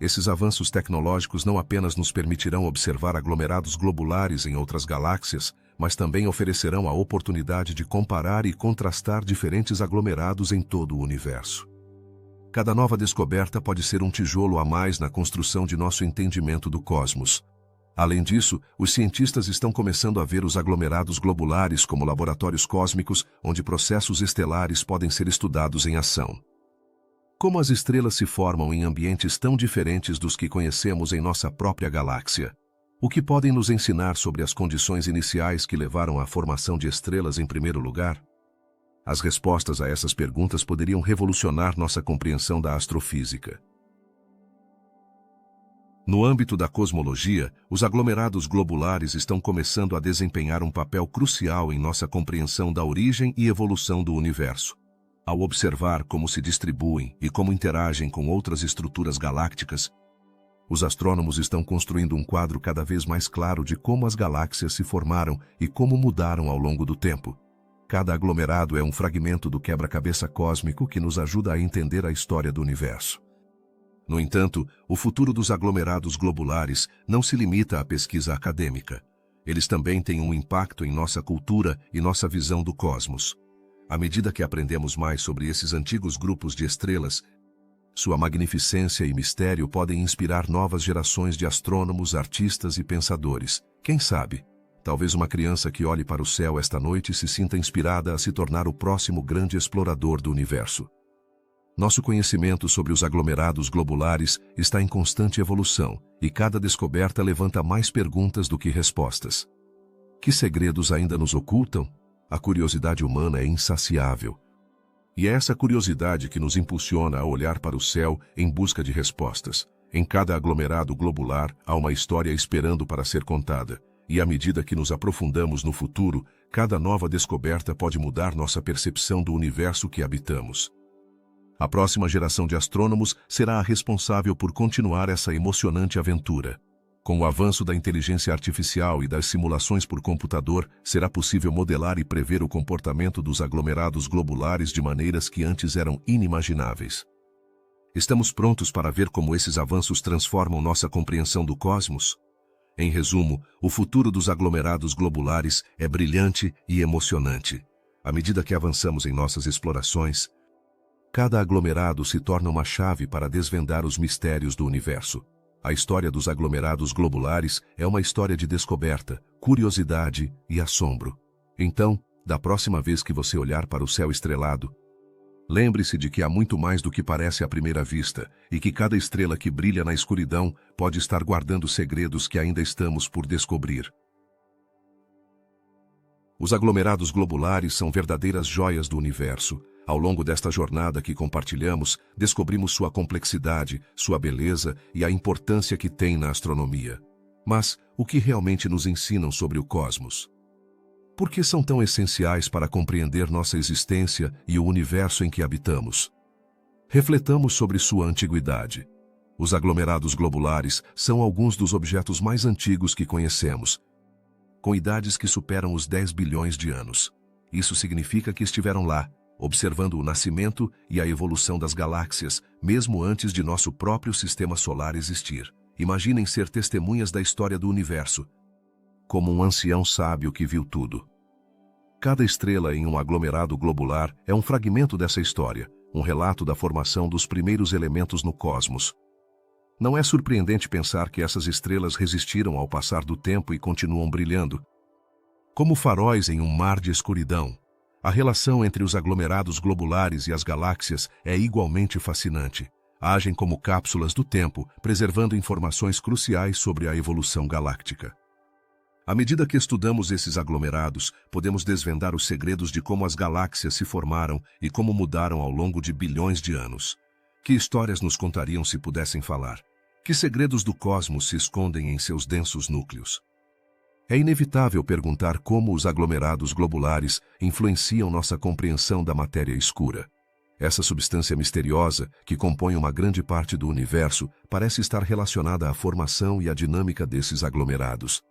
Esses avanços tecnológicos não apenas nos permitirão observar aglomerados globulares em outras galáxias, mas também oferecerão a oportunidade de comparar e contrastar diferentes aglomerados em todo o universo. Cada nova descoberta pode ser um tijolo a mais na construção de nosso entendimento do cosmos. Além disso, os cientistas estão começando a ver os aglomerados globulares como laboratórios cósmicos onde processos estelares podem ser estudados em ação. Como as estrelas se formam em ambientes tão diferentes dos que conhecemos em nossa própria galáxia? O que podem nos ensinar sobre as condições iniciais que levaram à formação de estrelas em primeiro lugar? As respostas a essas perguntas poderiam revolucionar nossa compreensão da astrofísica. No âmbito da cosmologia, os aglomerados globulares estão começando a desempenhar um papel crucial em nossa compreensão da origem e evolução do universo. Ao observar como se distribuem e como interagem com outras estruturas galácticas, os astrônomos estão construindo um quadro cada vez mais claro de como as galáxias se formaram e como mudaram ao longo do tempo. Cada aglomerado é um fragmento do quebra-cabeça cósmico que nos ajuda a entender a história do universo. No entanto, o futuro dos aglomerados globulares não se limita à pesquisa acadêmica. Eles também têm um impacto em nossa cultura e nossa visão do cosmos. À medida que aprendemos mais sobre esses antigos grupos de estrelas, sua magnificência e mistério podem inspirar novas gerações de astrônomos, artistas e pensadores. Quem sabe, talvez uma criança que olhe para o céu esta noite se sinta inspirada a se tornar o próximo grande explorador do universo. Nosso conhecimento sobre os aglomerados globulares está em constante evolução, e cada descoberta levanta mais perguntas do que respostas. Que segredos ainda nos ocultam? A curiosidade humana é insaciável. E é essa curiosidade que nos impulsiona a olhar para o céu em busca de respostas. Em cada aglomerado globular há uma história esperando para ser contada, e à medida que nos aprofundamos no futuro, cada nova descoberta pode mudar nossa percepção do universo que habitamos. A próxima geração de astrônomos será a responsável por continuar essa emocionante aventura. Com o avanço da inteligência artificial e das simulações por computador, será possível modelar e prever o comportamento dos aglomerados globulares de maneiras que antes eram inimagináveis. Estamos prontos para ver como esses avanços transformam nossa compreensão do cosmos? Em resumo, o futuro dos aglomerados globulares é brilhante e emocionante. À medida que avançamos em nossas explorações, cada aglomerado se torna uma chave para desvendar os mistérios do universo. A história dos aglomerados globulares é uma história de descoberta, curiosidade e assombro. Então, da próxima vez que você olhar para o céu estrelado, lembre-se de que há muito mais do que parece à primeira vista e que cada estrela que brilha na escuridão pode estar guardando segredos que ainda estamos por descobrir. Os aglomerados globulares são verdadeiras joias do universo. Ao longo desta jornada que compartilhamos, descobrimos sua complexidade, sua beleza e a importância que tem na astronomia. Mas o que realmente nos ensinam sobre o cosmos? Por que são tão essenciais para compreender nossa existência e o universo em que habitamos? Refletamos sobre sua antiguidade. Os aglomerados globulares são alguns dos objetos mais antigos que conhecemos, com idades que superam os 10 bilhões de anos. Isso significa que estiveram lá, observando o nascimento e a evolução das galáxias, mesmo antes de nosso próprio sistema solar existir. Imaginem ser testemunhas da história do universo, como um ancião sábio que viu tudo. Cada estrela em um aglomerado globular é um fragmento dessa história, um relato da formação dos primeiros elementos no cosmos. Não é surpreendente pensar que essas estrelas resistiram ao passar do tempo e continuam brilhando, como faróis em um mar de escuridão. A relação entre os aglomerados globulares e as galáxias é igualmente fascinante. Agem como cápsulas do tempo, preservando informações cruciais sobre a evolução galáctica. À medida que estudamos esses aglomerados, podemos desvendar os segredos de como as galáxias se formaram e como mudaram ao longo de bilhões de anos. Que histórias nos contariam se pudessem falar? Que segredos do cosmos se escondem em seus densos núcleos? É inevitável perguntar como os aglomerados globulares influenciam nossa compreensão da matéria escura. Essa substância misteriosa, que compõe uma grande parte do universo, parece estar relacionada à formação e à dinâmica desses aglomerados.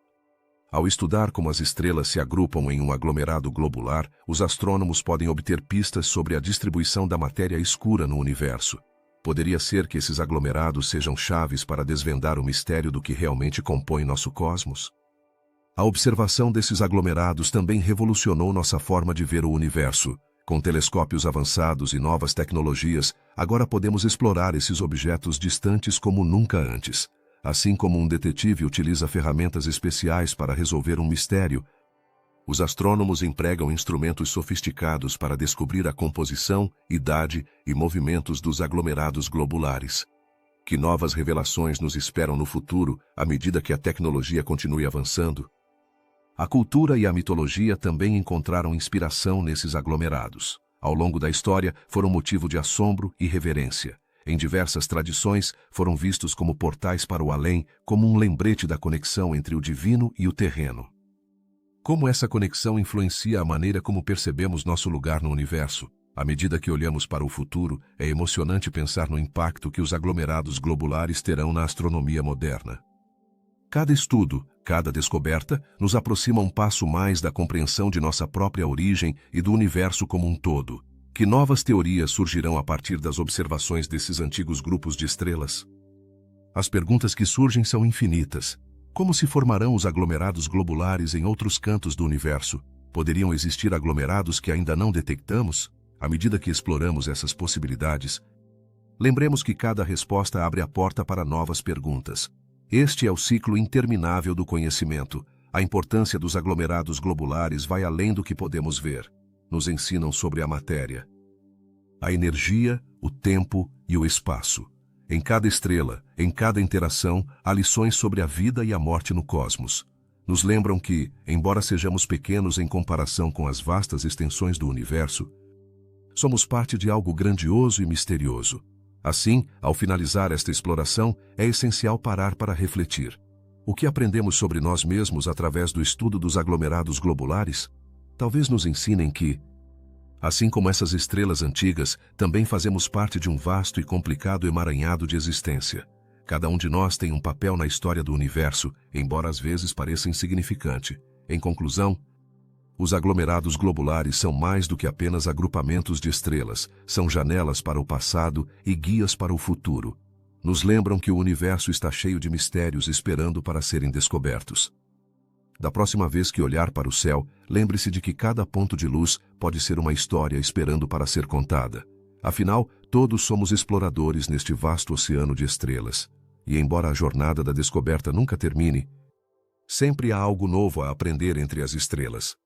Ao estudar como as estrelas se agrupam em um aglomerado globular, os astrônomos podem obter pistas sobre a distribuição da matéria escura no universo. Poderia ser que esses aglomerados sejam chaves para desvendar o mistério do que realmente compõe nosso cosmos? A observação desses aglomerados também revolucionou nossa forma de ver o universo. Com telescópios avançados e novas tecnologias, agora podemos explorar esses objetos distantes como nunca antes. Assim como um detetive utiliza ferramentas especiais para resolver um mistério, os astrônomos empregam instrumentos sofisticados para descobrir a composição, idade e movimentos dos aglomerados globulares. Que novas revelações nos esperam no futuro à medida que a tecnologia continue avançando? A cultura e a mitologia também encontraram inspiração nesses aglomerados. Ao longo da história, foram motivo de assombro e reverência. Em diversas tradições, foram vistos como portais para o além, como um lembrete da conexão entre o divino e o terreno. Como essa conexão influencia a maneira como percebemos nosso lugar no universo? À medida que olhamos para o futuro, é emocionante pensar no impacto que os aglomerados globulares terão na astronomia moderna. Cada estudo, cada descoberta, nos aproxima um passo mais da compreensão de nossa própria origem e do universo como um todo. Que novas teorias surgirão a partir das observações desses antigos grupos de estrelas? As perguntas que surgem são infinitas. Como se formarão os aglomerados globulares em outros cantos do universo? Poderiam existir aglomerados que ainda não detectamos? À medida que exploramos essas possibilidades, lembremos que cada resposta abre a porta para novas perguntas. Este é o ciclo interminável do conhecimento. A importância dos aglomerados globulares vai além do que podemos ver. Nos ensinam sobre a matéria, a energia, o tempo e o espaço. Em cada estrela, em cada interação, há lições sobre a vida e a morte no cosmos. Nos lembram que, embora sejamos pequenos em comparação com as vastas extensões do universo, somos parte de algo grandioso e misterioso. Assim, ao finalizar esta exploração, é essencial parar para refletir. O que aprendemos sobre nós mesmos através do estudo dos aglomerados globulares? Talvez nos ensinem que, assim como essas estrelas antigas, também fazemos parte de um vasto e complicado emaranhado de existência. Cada um de nós tem um papel na história do universo, embora às vezes pareça insignificante. Em conclusão, os aglomerados globulares são mais do que apenas agrupamentos de estrelas, são janelas para o passado e guias para o futuro. Nos lembram que o universo está cheio de mistérios esperando para serem descobertos. Da próxima vez que olhar para o céu, lembre-se de que cada ponto de luz pode ser uma história esperando para ser contada. Afinal, todos somos exploradores neste vasto oceano de estrelas. E embora a jornada da descoberta nunca termine, sempre há algo novo a aprender entre as estrelas.